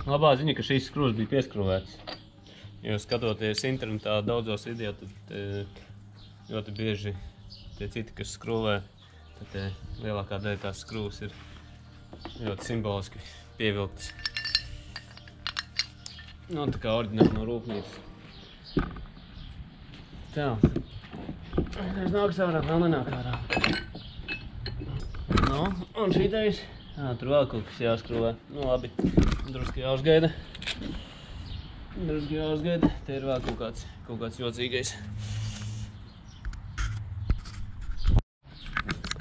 S1: Labā ziņa, ka šīs skrūves bija pieskrūvētas. Jo skatoties internetā daudzos video, tad ļoti bieži tie citi, kas skrūvē, tad lielākā daļa tās skrūves ir ļoti simboliski pievilktas. Nu, tā kā oriģināli no rūpnīcas. Tā. Es nāku sārā, vēl nenāk ārā. Nu, un šitais. Tur vēl kaut kas jāskrūvē. Nu, labi. Drusku jāuzgaida. Te ir vēl kaut kāds jocīgais.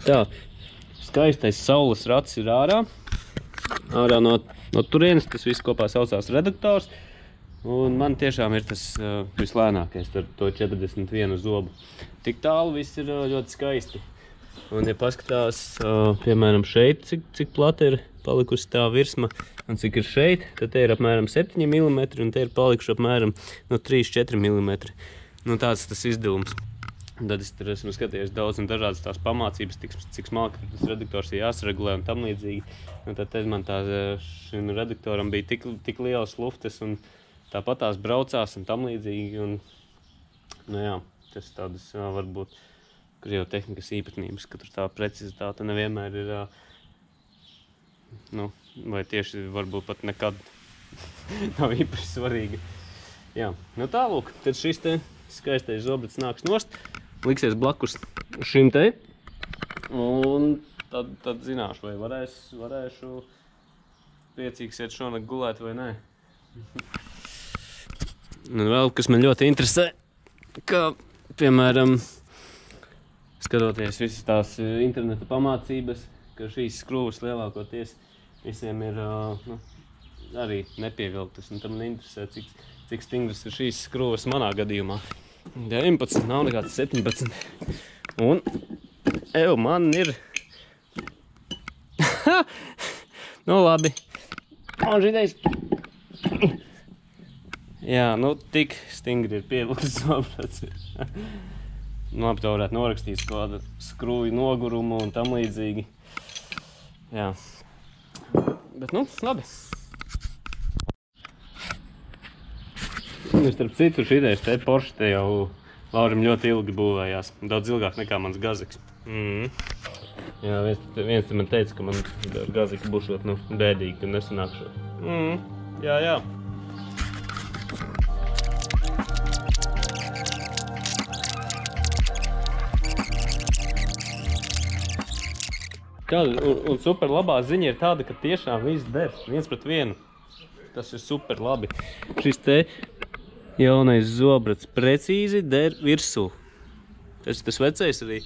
S1: Tā. Skaistais saules rats ir ārā. Ārā no turienes, tas viss kopā saucās reduktors. Un man tiešām ir tas vislēnākais ar to 41 zobu. Tik tālu viss ir ļoti skaisti. Un, ja paskatās, piemēram, šeit, cik plata ir palikusi tā virsma, un cik ir šeit, tad te ir apmēram 7 mm, un te ir palikuši apmēram no 3–4 mm. Nu, tāds tas izdevums. Tad es tur esmu skatījies daudz un dažādas tās pamācības, cik smalki tas reduktors ir jāsaregulē un tam līdzīgi. Un tad man šim reduktoram bija tik lielas luftes un tāpat tās braucās un tam līdzīgi. Un, nu jā, tas tādas varbūt krievu tehnikas īpatnības, ka tur tā precizitāte nevienmēr ir, nu, vai tieši varbūt pat nekad nav īpaši svarīga. Jā, nu tālūk, tad šis te skaistais zobrats nāks nost. Liksies blakus šim te, un tad zināšu, vai varēšu priecīgs iet šonakt gulēt vai nē. Un vēl, kas man ļoti interesē, ka, piemēram, skatoties visas tās interneta pamācības, ka šīs skrūvas lielākoties visiem ir nu, arī nepievilktas, un tam man interesē, cik stingras ir šīs skrūvas manā gadījumā. 19, nav nekāds 17. Un, man ir... Nu, labi. Un šitais... Jā, nu, tik stingri ir pievilkts zobrats. Nu, labi, to varētu norakstīt kādu skrūju nogurumu un tam līdzīgi. Jā. Bet, nu, labi. Starp citu, šitais te Porsche te jau Laurim ļoti ilgi būvējās. Daudz ilgāk nekā mans Gaziks. Jā, viens te man teica, ka man ar Gaziku būšot, nu, bēdīgi, ka nesanākšot. Jā. Un super labā ziņa ir tāda, ka tiešām viss der, 1:1. Tas ir super labi. Šis te jaunais zobrats precīzi der virsū. Tas vecais arī.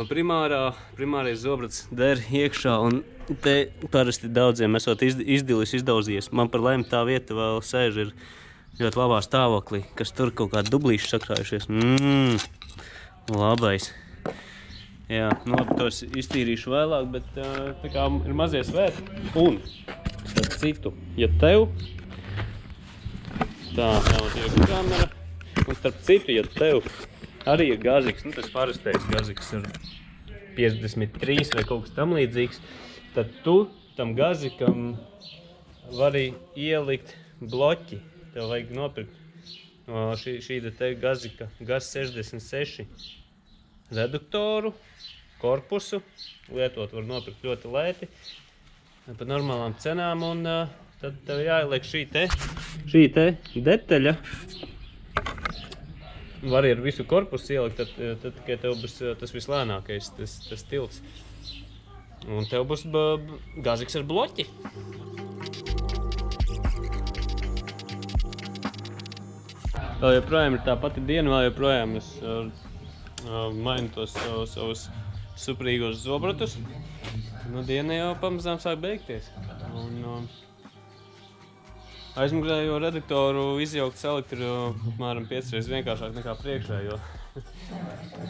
S1: Primārais zobrats der iekšā, un te parasti daudziem esot izdauzījies. Man par laimi tā vieta vēl sēž ir ļoti labā stāvoklī, kas tur kaut kādi dublīši sakrājušies. Labais. Jā, nu labi, to es iztīrīšu vēlāk, bet tā kā ir mazie svēti. Un, starp citu, ja tev, tā, jāmatīja kamera, un starp citu, ja tev arī ir Gaziks, nu tas parastais Gaziks ar 53 vai kaut kas tam līdzīgs, tad tu tam Gazikam vari ielikt bloķi. Tev vajag nopirkt šī te Gazika GAZ 66 reduktoru, korpusu. Lietot var nopirkt ļoti lēti, par normālām cenām, un tad tev jāieliek šī te detaļa. Var ar visu korpusu ielikt, tad tikai tev būs tas vislēnākais, tas tilts. Un tev būs Gaziks ar bloķi. Vēl joprojām ir tā pati diena, vēl joprojām es mainu tos savus suprīgos zobratus. Nu, diena jau pamazām sāk beigties. Un aizmugurējo reduktoru izjaukt salikt ir apmēram 5 reizes vienkāršāk nekā priekšējo.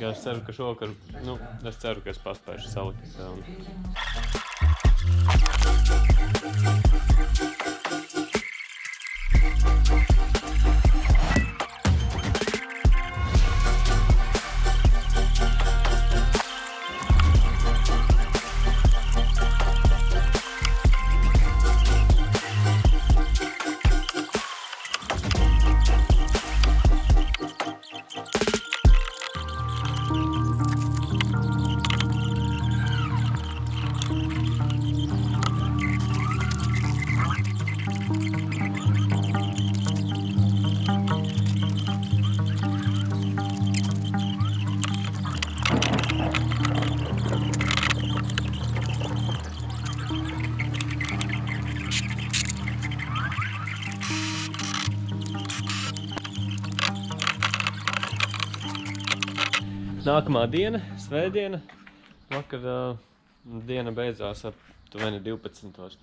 S1: Es ceru, ka šovakar, es ceru, ka es paspēšu salikt. Nākamā diena, svētdiena. Vakar diena beidzās aptuveni 12.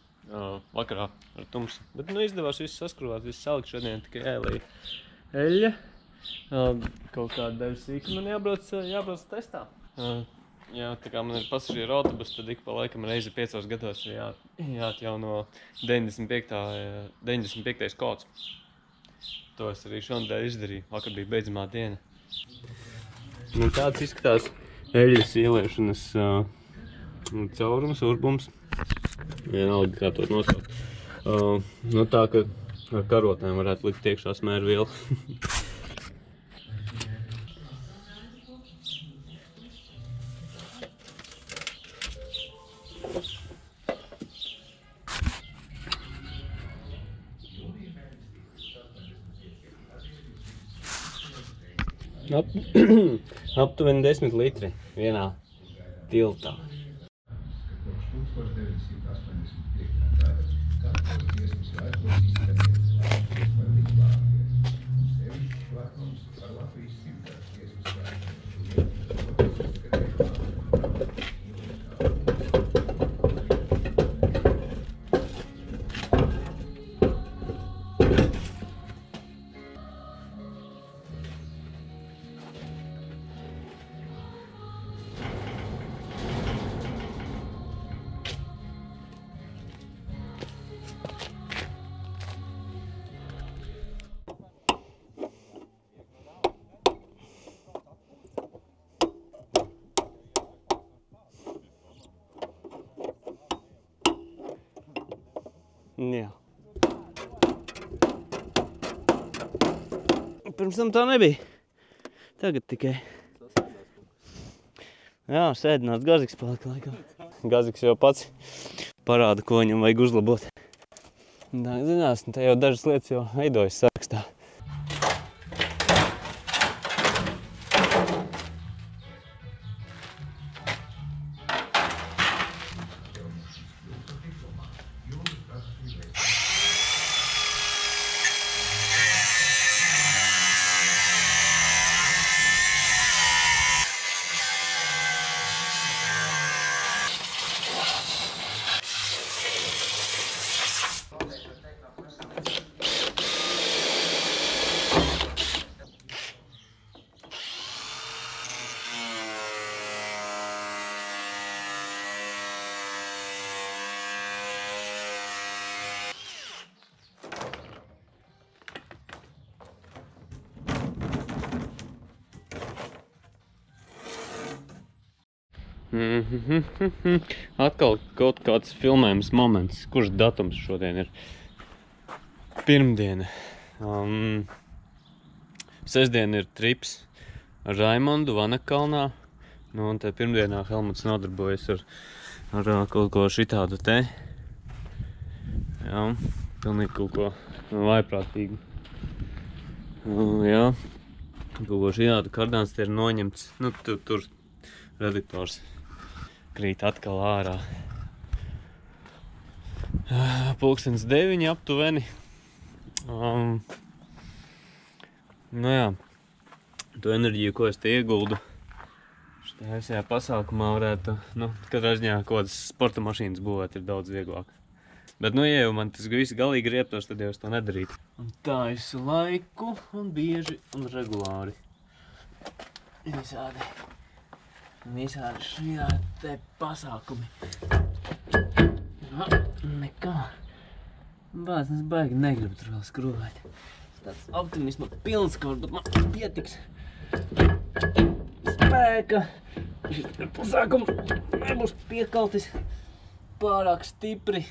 S1: Vakarā ar tumsu. Bet izdevās visu saskrūvāt, visu salikt šodien tikai eļļa. Kaut kāda daļa sīka man jābrauc testā. Jā, tā kā man ir pasažieru autobus, tad ik pa laikam reizi 5 gados jāatjauno 95. kods. To es arī šonadēļ izdarīju. Vakar bija beidzamā diena. Tāds izskatās eļļas ieliešanas caurums, urbums. Vienalga, kā to nosaukt. Tā, ka ar karotēm varētu likt iekšā smērvielu. Aptuveni 10 litri vienā tiltā. Jā. Pirms tam tā nebija. Tagad tikai. Jā, sēdināts Gaziks palika laikam. Gaziks jau pats parāda, ko viņam vajag uzlabot. Tā, zinās, te jau dažas lietas jau veidojas sarakstā. Atkal kaut kāds filmējums moments. Kurš datums šodien ir? Pirmdiena. Sestdien ir trips ar Raimondu Vanakalnā. Un te pirmdienā Helmuts nodarbojas ar kaut ko šitādu te. Jā, pilnīgi kaut ko vaiprātīgu. Jā, kaut ko šitādu kardāns te ir noņemts. Tur redaktors krīt atkal ārā. Pulkstens 9 aptuveni. Jā, to enerģiju, ko es te ieguldu, šajā pasākumā varētu, katrā ziņā kaut kādas sporta mašīnas būvēt ir daudz vieglāk. Bet, ja jau man tas viss galīgi rieptos, tad jau es to nedarītu. Un tā visu laiku, un bieži, un regulāri. Visādi šajā te pasākumi. Nekā. Bāc, es baigi negribu tur vēl skrūvēt. Tāds optimisma pilns kaut, bet man pietiks spēka. Šis pasākums nebūs piekaltis pārāk stipri.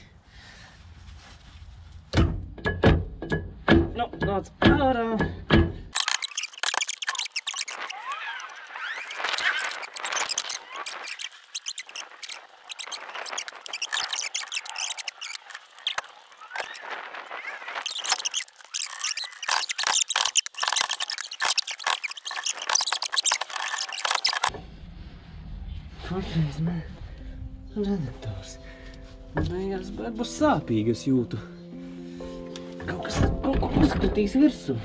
S1: Nāc ārā. Patreiz man redaktors. Beigās būs sāpīgi, es jūtu. Kaut ko uzskatīs virsū.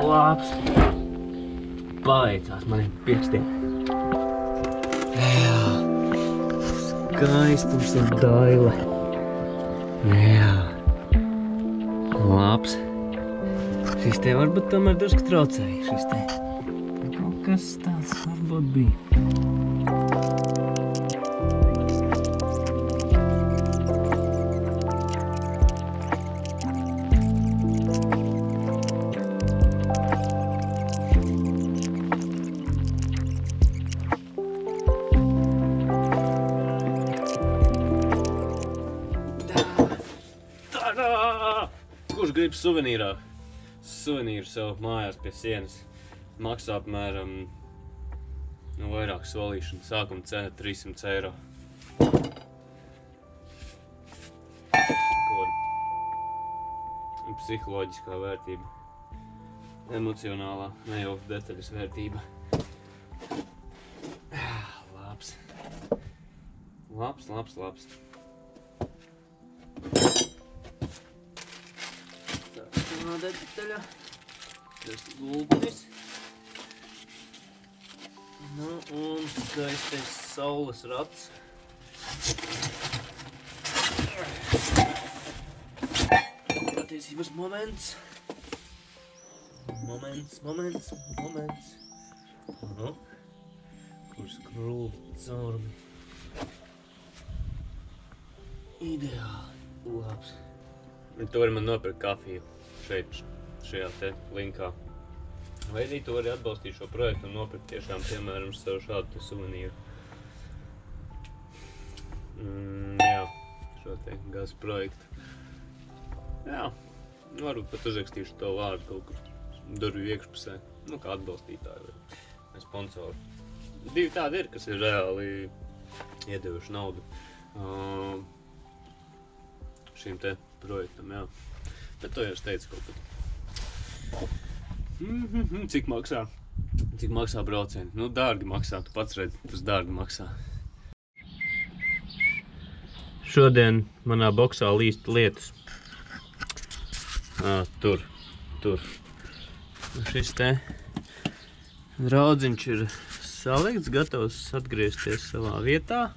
S1: labs. Beidzās maniem pirkstiem. Jā. Skaistums un daile. Jā. Labs. Šis te varbūt tomēr drusku traucēja. Šis te kaut kas tāds varbūt bija. Kurš grib suvenīru sev mājās pie sienas? Maksā apmēram vairāk solīšanu. Sākuma cena 300 eiro. Psiholoģiskā vērtība. Emocionālā, ne jau detaļas vērtība. Labs. Labs. Tāda detaļa. Tas gultis. Nu, un skaistais saules rats. Patiesības moments. Moments. Nu, kur skrūp caurumi. Ideāli. Labs. Tu vari man nopirkt kafiju šeit, šajā te linkā. Vai arī tu vari atbalstīt šo projektu un nopirkt tiešām, piemēram, sev šādu te suvenīru. Jā, šo te gazas projektu. Jā, varbūt pat uzrakstīšu to vārdu kaut kur durvju iekšpusē. Nu, kā atbalstītāji vai sponsori. Divi tādi ir, kas ir reāli iedevuši naudu šīm te projektam, jā. Bet to jau es teicu kaut kad. Cik maksā? Cik maksā braucieni? Nu, dārgi maksā, tu pats redzi, tas dārgi maksā. Šodien manā boksā līst lietus. Tur. Šis te draudziņš ir salikts, gatavs atgriezties savā vietā.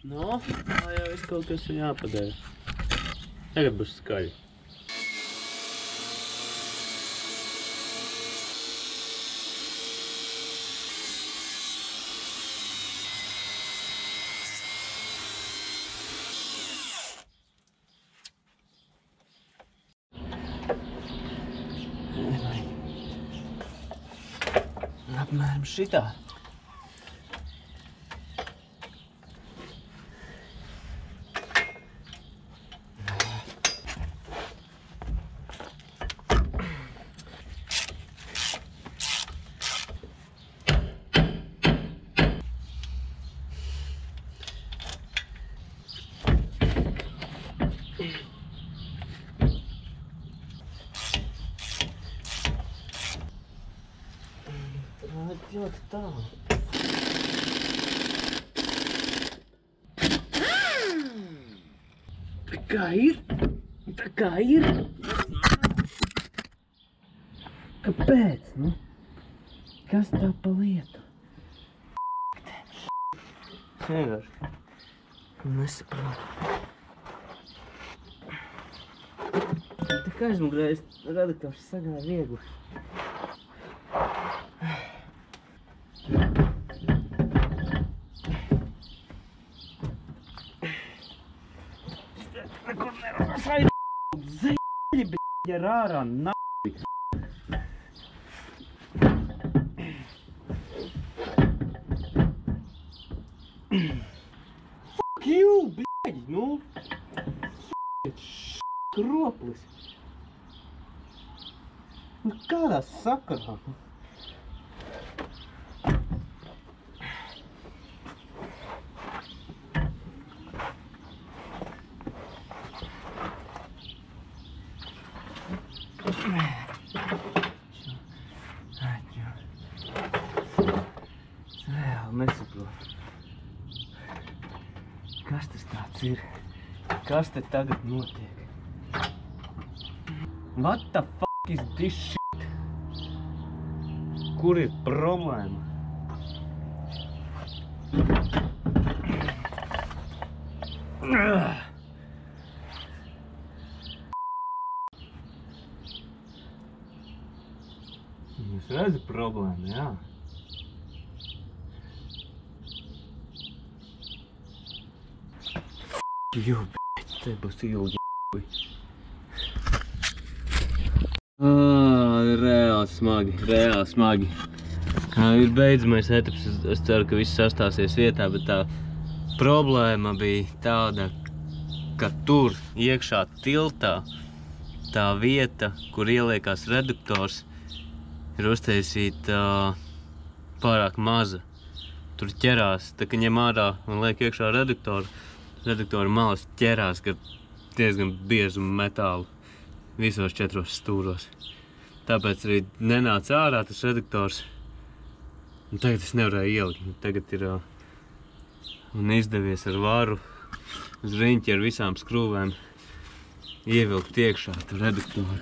S1: No, tā jau viss kaut kas ir jāpadara. Tagad būs skaļi. Apmēram šitā. Ļoti tālu. Tā kā ir. Kāpēc, nu? Kas tā pa lietu? Es vienkārši nesaprotu. Tā kā aizmugurēs radikāši sagāja viegli. Zeļi, bļa, rārā, nāvi. Fuck you, bļaļ, nu. Kroplis. Nu, kādā sakarā? Nesaprotu. Kas tas tāds ir? Kas te tagad notiek? What the fuck is this shit? kur ir problēma? Es redzu problēmu, jā. Jū, te būs ilgi. Reāli smagi. Ir beidzamais etaps, es ceru, ka viss sastāsies vietā, bet tā problēma bija tāda, ka tur iekšā tiltā tā vieta, kur ieliekās reduktors, ir uztaisīta pārāk maza. Tur ķerās, tā ka ņem ārā un liek iekšā reduktora malas ķerās, ka diezgan biezu metālu visos 4 stūros. Tāpēc arī nenāca ārā tas reduktors. Un tagad es nevarēju ielikt. Tagad ir un izdevies ar varu uz riņķi ar visām skrūvēm ievilkt iekšā tu reduktoru.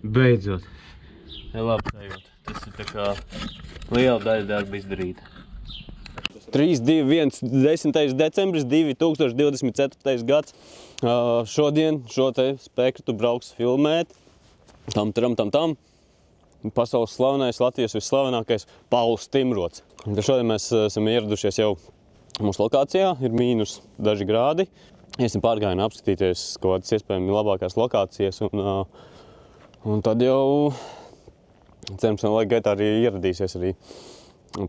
S1: Beidzot. Labi sajūta. Tas ir tā kā liela daļa darba izdarīta. 3, 2, 1, 10. decembris 2024. gads. Šodien šo te spektru brauks filmēt. Tam. Pasaules slavenais, Latvijas visslavenākais Pauls Timrots. Šodien mēs esam ieradušies jau mūsu lokācijā. Ir mīnus daži grādi. Iesim pārgājienu apskatīties kaut kādas iespējami labākās lokācijas. Un tad jau cerams, ka laika gaitā arī ieradīsies arī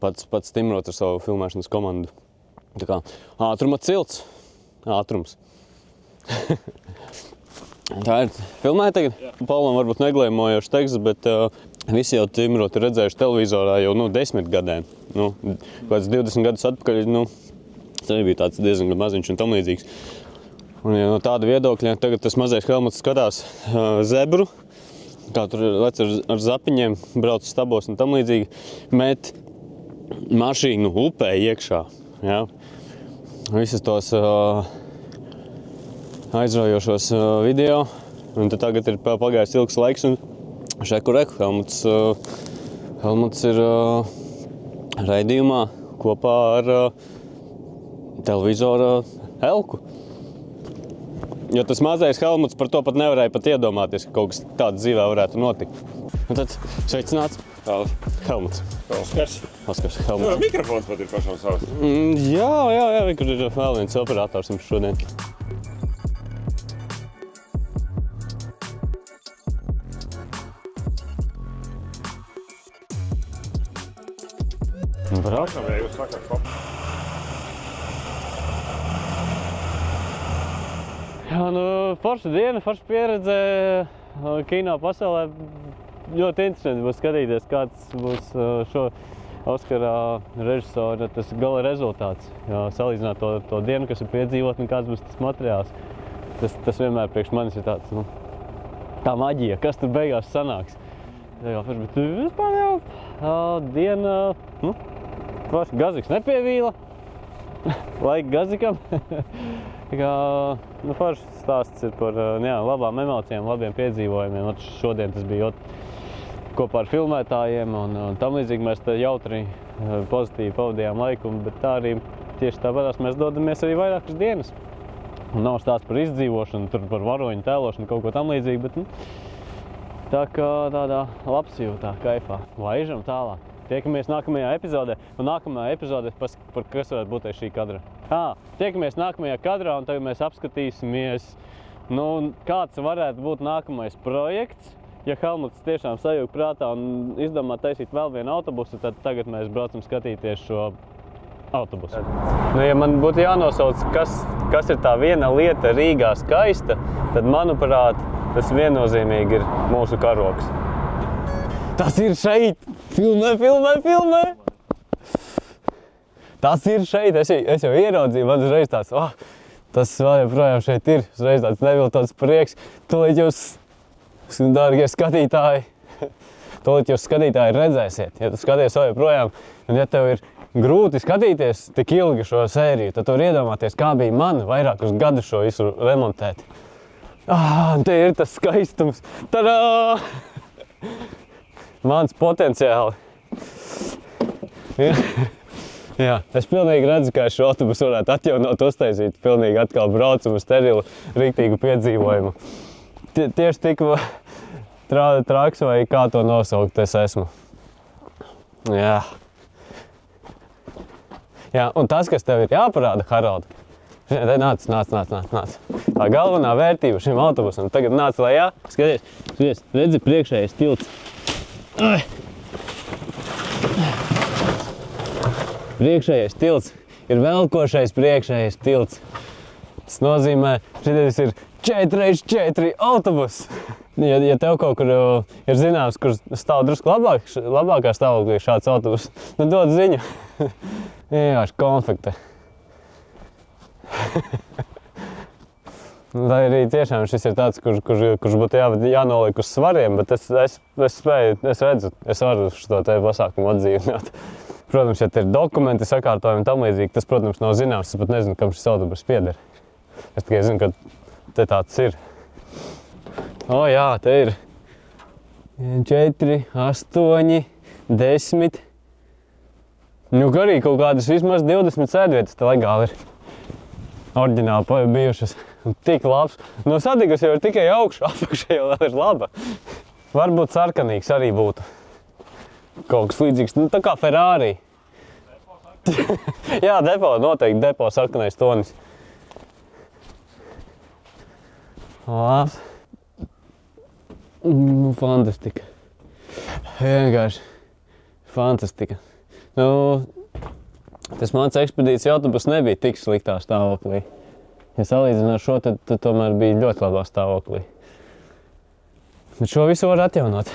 S1: pats Timrots ar savu filmēšanas komandu. Tā kā ātruma cilts. Ātrums. Tā ir filmēta tagad. Paulam varbūt neglēmojošs teksts, bet visi jau Timrotu ir redzējuši televizorā jau 10 gadiem. Kāds 20 gadus atpakaļ, tas arī bija tāds diezgan maziņš un tam līdzīgs. Un ja no tāda viedokļa tagad tas mazais Helmuts skatās zebru, kā tur lec ar zapiņiem, brauc stabos un tam līdzīgi, met mašīnu upē iekšā. Ja? Visas tos aizraujošos video, un tad tagad ir pagājis ilgs laiks, un šeku Helmuts ir raidījumā kopā ar televizora Elku. Jo tas mazais Helmuts par to pat nevarēja pat iedomāties, ka kaut kas tāds dzīvē varētu notikt. Un tad sveicināts Helmuts. Oskars Helmuts.
S8: Mikrofons pat ir pašam savs.
S5: Jā, kur ir vēl viens operators mums šodien. Brauc. Jā, forša diena, forša pieredze kino pasaulē. Ļoti interesanti būs skatīties, kāds būs šo Oskara režisora tas gala rezultāts. Jā, salīdzināt to dienu, kas ir piedzīvot, un kāds būs tas materiāls. Tas vienmēr priekš manis ir tāds, tā maģija, kas tur beigās sanāks. Bet vispār jau diena, forša Gaziks nepievīla, laika Gazikam. Foršs stāsts ir par labām emocijām, labiem piedzīvojumiem. Šodien tas bija kopā ar filmētājiem un tam līdzīgi mēs te jautri pozitīvi pavadījām laiku, bet tā arī tieši tāpēc mēs dodamies arī vairākas dienas. Nav stāsts par izdzīvošanu, tur par varoņu tēlošanu, kaut ko tam līdzīgi, bet tā kā tādā labsajūtā, kaifā. Laižam tālāk. Tiekamies nākamajā epizodē, un nākamajā epizodē, par kas varētu būt šī kadra. Tiekamies nākamajā kadrā, un tagad mēs apskatīsimies, kāds varētu būt nākamais projekts. Ja Helmuts tiešām sajūg prātā un izdomā taisīt vēl vienu autobusu, tad tagad mēs braucam skatīties šo autobusu. Ja man būtu jānosauc, kas ir tā viena lieta Rīgā skaista, tad, manuprāt, tas viennozīmīgi ir mūsu karogs. Tas ir šeit! Filmē! Tas ir šeit! Es jau ieraudzīju, man uzreiz tāds, tas vēl joprojām šeit ir. Uzreiz tāds neviltots prieks. Tūlīt jūs, dārgie skatītāji,
S1: tūlīt jūs skatītāji redzēsiet. Ja tu skaties vēl joprojām, un ja tev ir grūti skatīties tik ilgi šo sēriju, tad tu vari iedomāties, kā bija man vairākus gadus šo visu remontēt. Te ir tas skaistums. Tadā! Mans potenciāli. Jā, es pilnīgi redzu, kā šo autobusu varētu atjaunot, uztaisīt pilnīgi atkal braucumu, sterilu, riktīgu piedzīvojumu. Tieši tik traks vai kā to nosaukt es esmu. Jā. Jā, un tas, kas tev ir jāparāda, Harald, nāc. Tā galvenā vērtība šim autobusam. Tagad nāc lejā, skaties, redzi priekšējais tilts. Priekšējais tilts ir velkošais priekšējais tilts. Tas nozīmē, šitais ir 4x4 autobus. Ja tev kaut kur ir zināms, kur stāv drusku labākā stāvoklī šāds autobus, tad dod ziņu. Vienkārši konfekte. Lai arī tiešām šis ir tāds, kurš būtu jānoliek uz svariem, bet es varu šo te pasākumu atdzīvināt. Protams, ja te ir dokumenti, sakārtojumi un tam līdzīgi, tas, protams, nav zināms. Es pat nezinu, kam šis autobus pieder. Es tikai zinu, ka te tāds ir. Jā, te ir 4, 8, 10. Nu, arī kaut kādas vismaz 20 sēdvietas te legāli ir. Oriģināli bijušas. Tik labs. No sadigas jau ir tikai augšu, apakšā jau vēl ir laba. Varbūt sarkanīgs arī būtu. Kaut kas līdzīgs, nu tā kā Ferrari. Jā, depo, noteikti depo sarkanais tonis. Labs. Fantastika. Vienkārši fantastika. Nu, tas mans ekspedīcija autobus nebija tik sliktā stāvoklī. Ja salīdzinām ar šo, tad tomēr bija ļoti labā stāvoklī. Bet šo visu var atjaunot.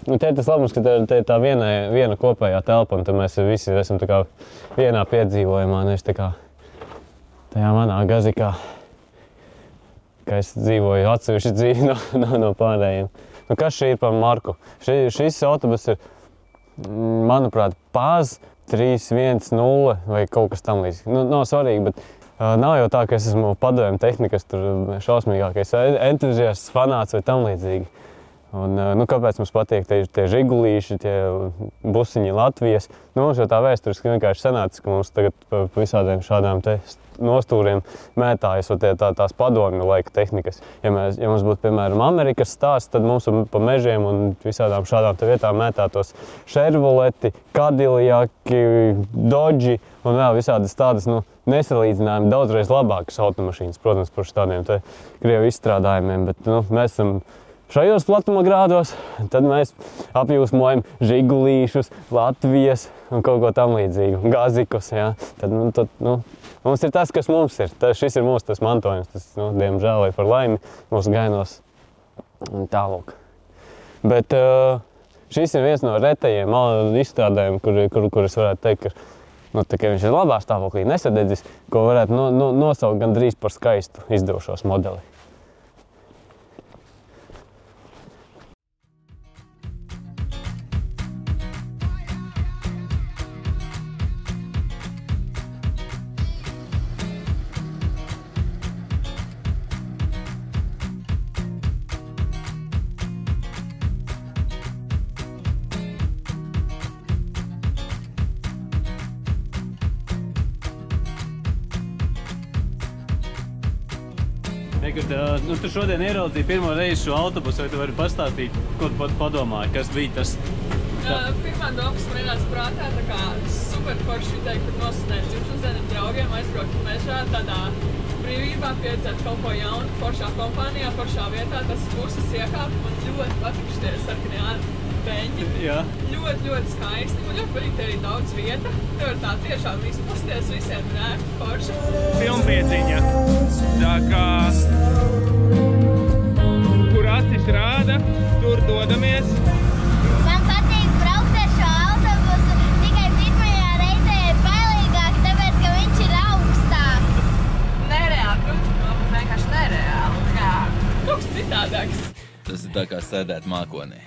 S1: Nu, te ir tas labums, ka te ir tā viena kopējā telpa, un te mēs visi esam tā kā vienā piedzīvojumā, nevis tā kā tajā manā gazikā, ka es dzīvoju atsevišķi dzīvi no pārējiem. Nu, kas šī ir par marku? Šis autobus ir, manuprāt, PAZ 310 vai kaut kas tam līdzīgs. Nu, nav svarīgi, bet nav jau tā, ka es esmu padomju tehnikas tur šausmīgākais entuziasts, fanāts vai tam līdzīgi. Un, nu, kāpēc mums patīk tie žigulīši, tie busiņi Latvijas? Nu, mums jau tā vēsturiski vienkārši sanāca, ka mums tagad pa visādiem šādām te nostūriem mētājas tās padomju laika tehnikas. Ja mums būtu, piemēram, Amerikas stāsts, tad mums pa mežiem un visādām šādām te vietām mētātos Chevrolet, Cadillac, Dodge un vēl visādas tādas, nu, nesalīdzinājumi daudzreiz labākas automašīnas, protams, par tādiem te Krievu izstrādājumiem, bet, nu, mēs esam šajos platuma grādos, tad mēs apjūsmojam žigulīšus, Latvijas un kaut ko tam līdzīgu, gazikus, jā. Tad, mums ir tas, kas mums ir. Šis ir mūsu tas mantojums, tas, diemžēl vai par laimi, mūsu gainos un tālūk. Bet šis ir viens no retajiem izstrādājumiem, kur es varētu teikt, ka viņš ir labā stāvoklī, nesadedzis, ko varētu nosaukt gandrīz par skaistu izdevušos modeli. Tu šodien ieraudzīji pirmo reizi šo autobusu, vai tu vari pastāstīt, ko tu padomāji, kas bija tas?
S8: Pirmā doma, kas man ienāca prātā, tā kā super forši teikt, kur nosvinēt dzimšanas dienu draugiem, aizbraukt mežā, tādā brīvībā piedzert kaut ko jaunu, foršā kompānijā, foršā vietā, tas puses iekāp, man ļoti patīk šitie sarkanie beņi. Jā. Ļoti skaisti, man ļoti patīk, te arī daudz vieta. Te var tā tiešām izpusties, visiem nērti, forši.
S3: Filmpieciņa. Tā kā, kur acis rāda, tur dodamies.
S9: Man patīk braukt ar šo autobusu, tikai pirmajā reizē ir bailīgāk, tāpēc, ka viņš ir augstāk.
S8: Nereāli, vienkārši nereāli. Kaut kas citādāks.
S10: Tas ir tā kā sēdēt mākonī.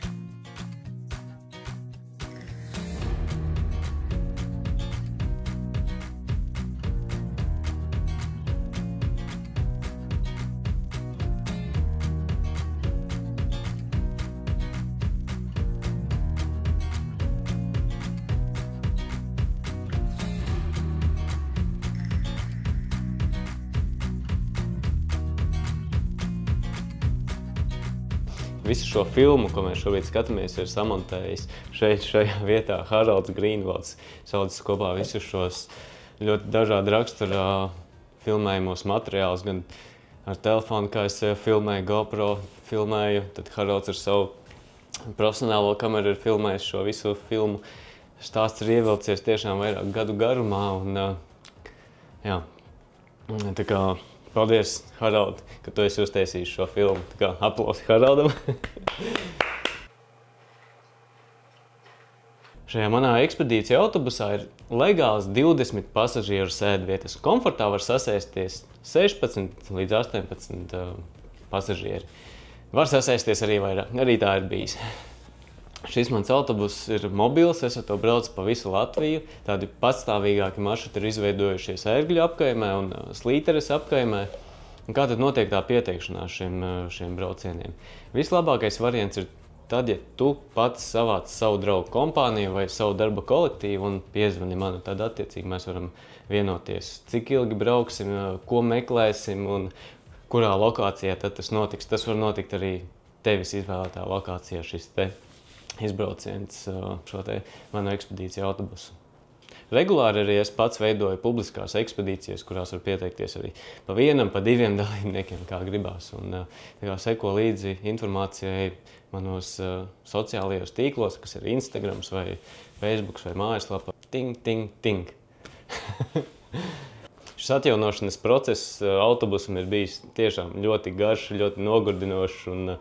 S1: visu šo filmu, ko mēs šobrīd skatāmies, ir samontējis šeit, šajā vietā Haralds Grīnvalds, saucis kopā visus šos ļoti dažādu rakstura filmējumos materiālus, gan ar telefonu, kā es filmēju, GoPro filmēju, tad Haralds ar savu profesionālo kameru ir filmējis šo visu filmu. Stāsts ir ievilcies tiešām vairāk gadu garumā, un jā, tā kā paldies, Harald, ka tu esi uztaisījis šo filmu. Tā kā aplausi Haraldam. Šajā manā ekspedīcija autobusā ir legāls 20 pasažieru sēdvietas. Komfortā var sasēsties 16 līdz 18 pasažieri. Var sasēsties arī vairāk, arī tā ir bijis. Šis mans autobuss ir mobils, es ar to braucu pa visu Latviju. Tādi patstāvīgāki maršruti ir izveidojušies Ērgļu apkaimē un Slīteres apkaimē. Un kā tad notiek tā pieteikšanās šiem braucieniem? Vislabākais variants ir tad, ja tu pats savāc savu draugu kompāniju vai savu darba kolektīvu un piezvani mani, tad attiecīgi mēs varam vienoties, cik ilgi brauksim, ko meklēsim un kurā lokācijā tad tas notiks. Tas var notikt arī tevis izvēlētā lokācijā, šis te izbrauciens šo te manu ekspedīciju autobusu. Regulāri arī es pats veidoju publiskās ekspedīcijas, kurās var pieteikties arī pa vienam, pa diviem dalībniekiem, kā gribās. Un tā kā seko līdzi informācijai manos sociālajos tīklos, kas ir Instagrams vai Facebooks vai mājaslapa. Ting, ting, ting. Šis atjaunošanas process autobusam ir bijis tiešām ļoti garš, ļoti nogurdinošs un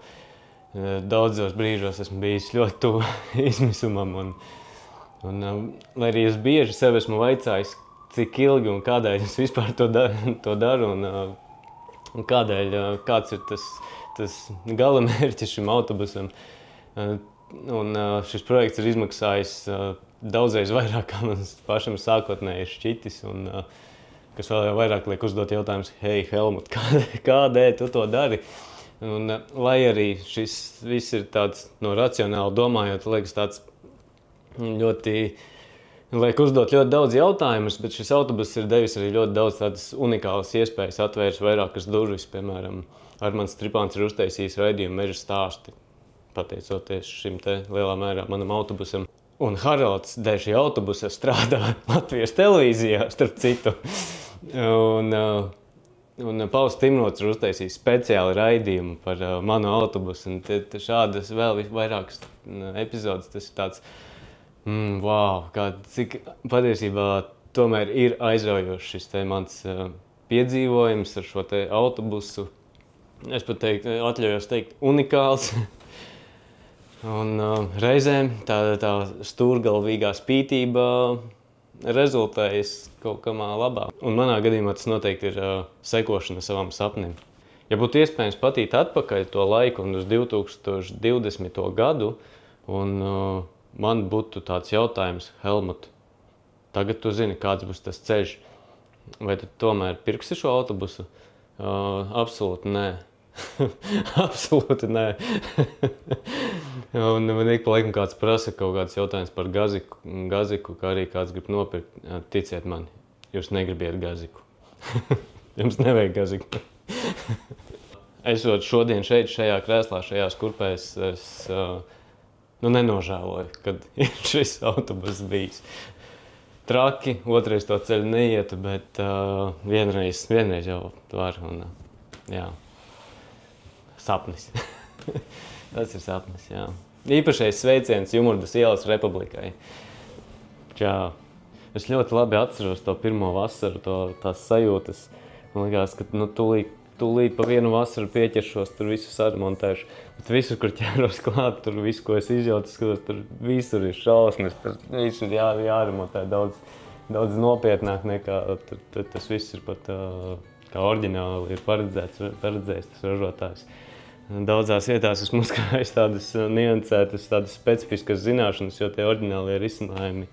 S1: daudzos brīžos esmu bijis ļoti tuvu izmisumam. Lai arī es bieži sev esmu vaicājis, cik ilgi un kādēļ es vispār to daru un kādēļ, kāds ir tas galamērķis šim autobusam. Un šis projekts ir izmaksājis daudzreiz vairāk, kā man pašam sākotnēji ir šķitis. Un, kas vēl jau vairāk liek uzdot jautājumus, hei, Helmut, kādēļ tu to dari? Un, lai arī šis viss ir tāds no racionāli domājot, liekas tāds ļoti, liek uzdot ļoti daudz jautājumus, bet šis autobuss ir devis arī ļoti daudz tādas unikālas iespējas, atvērs vairākas durvis, piemēram, Armands Stripāns ir uztaisījis raidījumu Meža stāsti, pateicoties šim te lielā mērā manam autobusam. Un Haralds dēļ šī autobusa strādā Latvijas televīzijā, starp citu. Un Pauls Timrots ir uztaisījis speciāli raidījumu par manu autobusu. Un šādas vēl vairākas epizodes, tas ir tāds, wow, cik patiesībā tomēr ir aizraujošs šis te mans piedzīvojums ar šo te autobusu. Es pat atļaujos teikt unikāls. Un reizēm tā stūrgalvīgā spītība rezultējas kaut kamā labā. Un manā gadījumā tas noteikti ir sekošana savam sapnim. Ja būtu iespējams patīt atpakaļ to laiku un uz 2020. gadu, un man būtu tāds jautājums, Helmut, tagad tu zini, kāds būs tas ceļš, vai tu tomēr pirksi šo autobusu? Absolūti nē. Absolūti nē. Un man ik pa laikam kāds prasa kaut kāds jautājums par gaziku, kā arī kāds grib nopirkt. Ticiet man, jūs negribiet gaziku. Jums nevajag gaziku. Esot šodien šeit, šajā krēslā, šajās kurpēs, es nenožēloju, kad ir šis autobus bijis. Traki, otrais to ceļu neietu, bet vienreiz jau var. Un, jā. Sapnis. Tas ir sapnis, jā. Īpašais sveiciens Jumurdas ielas Republikai. Čā, es ļoti labi atceros to pirmo vasaru, tās sajūtas. Man liekas, ka tūlīt pa vienu vasaru pieķeršos, tur visu saremontēšu. Bet visur, kur ķēros klāt, tur visu, ko es izjautu, skatos, tur visur ir šausmas, tur visur jāremontē daudz nopietnāk nekā tas viss ir pat kā oriģināli ir paredzējis tas ražotājs. Daudzās vietās esmu uzkrājis tādas niansētas, tādas specifiskas zināšanas, jo tie oriģinālie risinājumi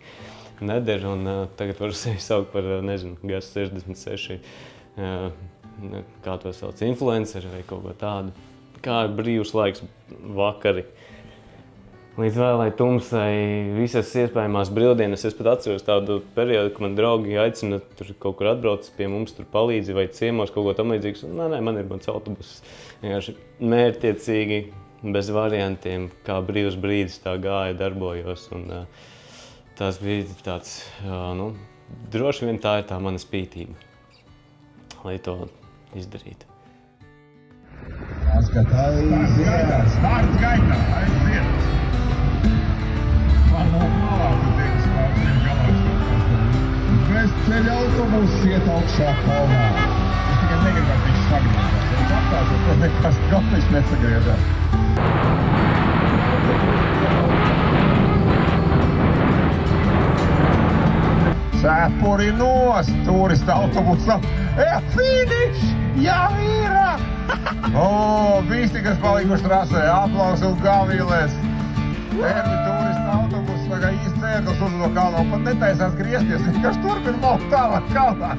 S1: neder. Un tagad varu sevi saukt par, nezinu, GAS 66, kā to sauc, influenceri vai kaut ko tādu. Kā brīvs laiks vakari. Līdz vēlai tumsai, visas iespējamās brīvdienas. Es pat atceros tādu periodu, ka man draugi aicina tur kaut kur atbrauc pie mums, tur palīdzi vai ciemos kaut ko tam līdzīgs. Nē, man ir mans autobuss. Vienkārši mērķtiecīgi bez variantiem, kā brīvs brīdis tā gāja, darbojos. Un, tas bija tāds, nu, droši vien tā ir tā mana spītība, lai to izdarītu.
S4: Starts gaitā, aiziet! Man nav malā, tu teiks, pārsiem galā. Bez ceļa autobuss iet augšā kalnā. Es tikai negribētu viņš sagriežās. Ja viņš apstāsies, tad nekas galvenais nesagriežās. Cepuri nost, turista autobusam. Finish! Jā, vīrā! Visi, kas palikuši trasē, aplausi un gavīlēs. Ervi turista autobus, tā kā īsti cērtas uz to kalnu, pat netaisās griezties, vienkārši turpina maukt tālāk kalnā.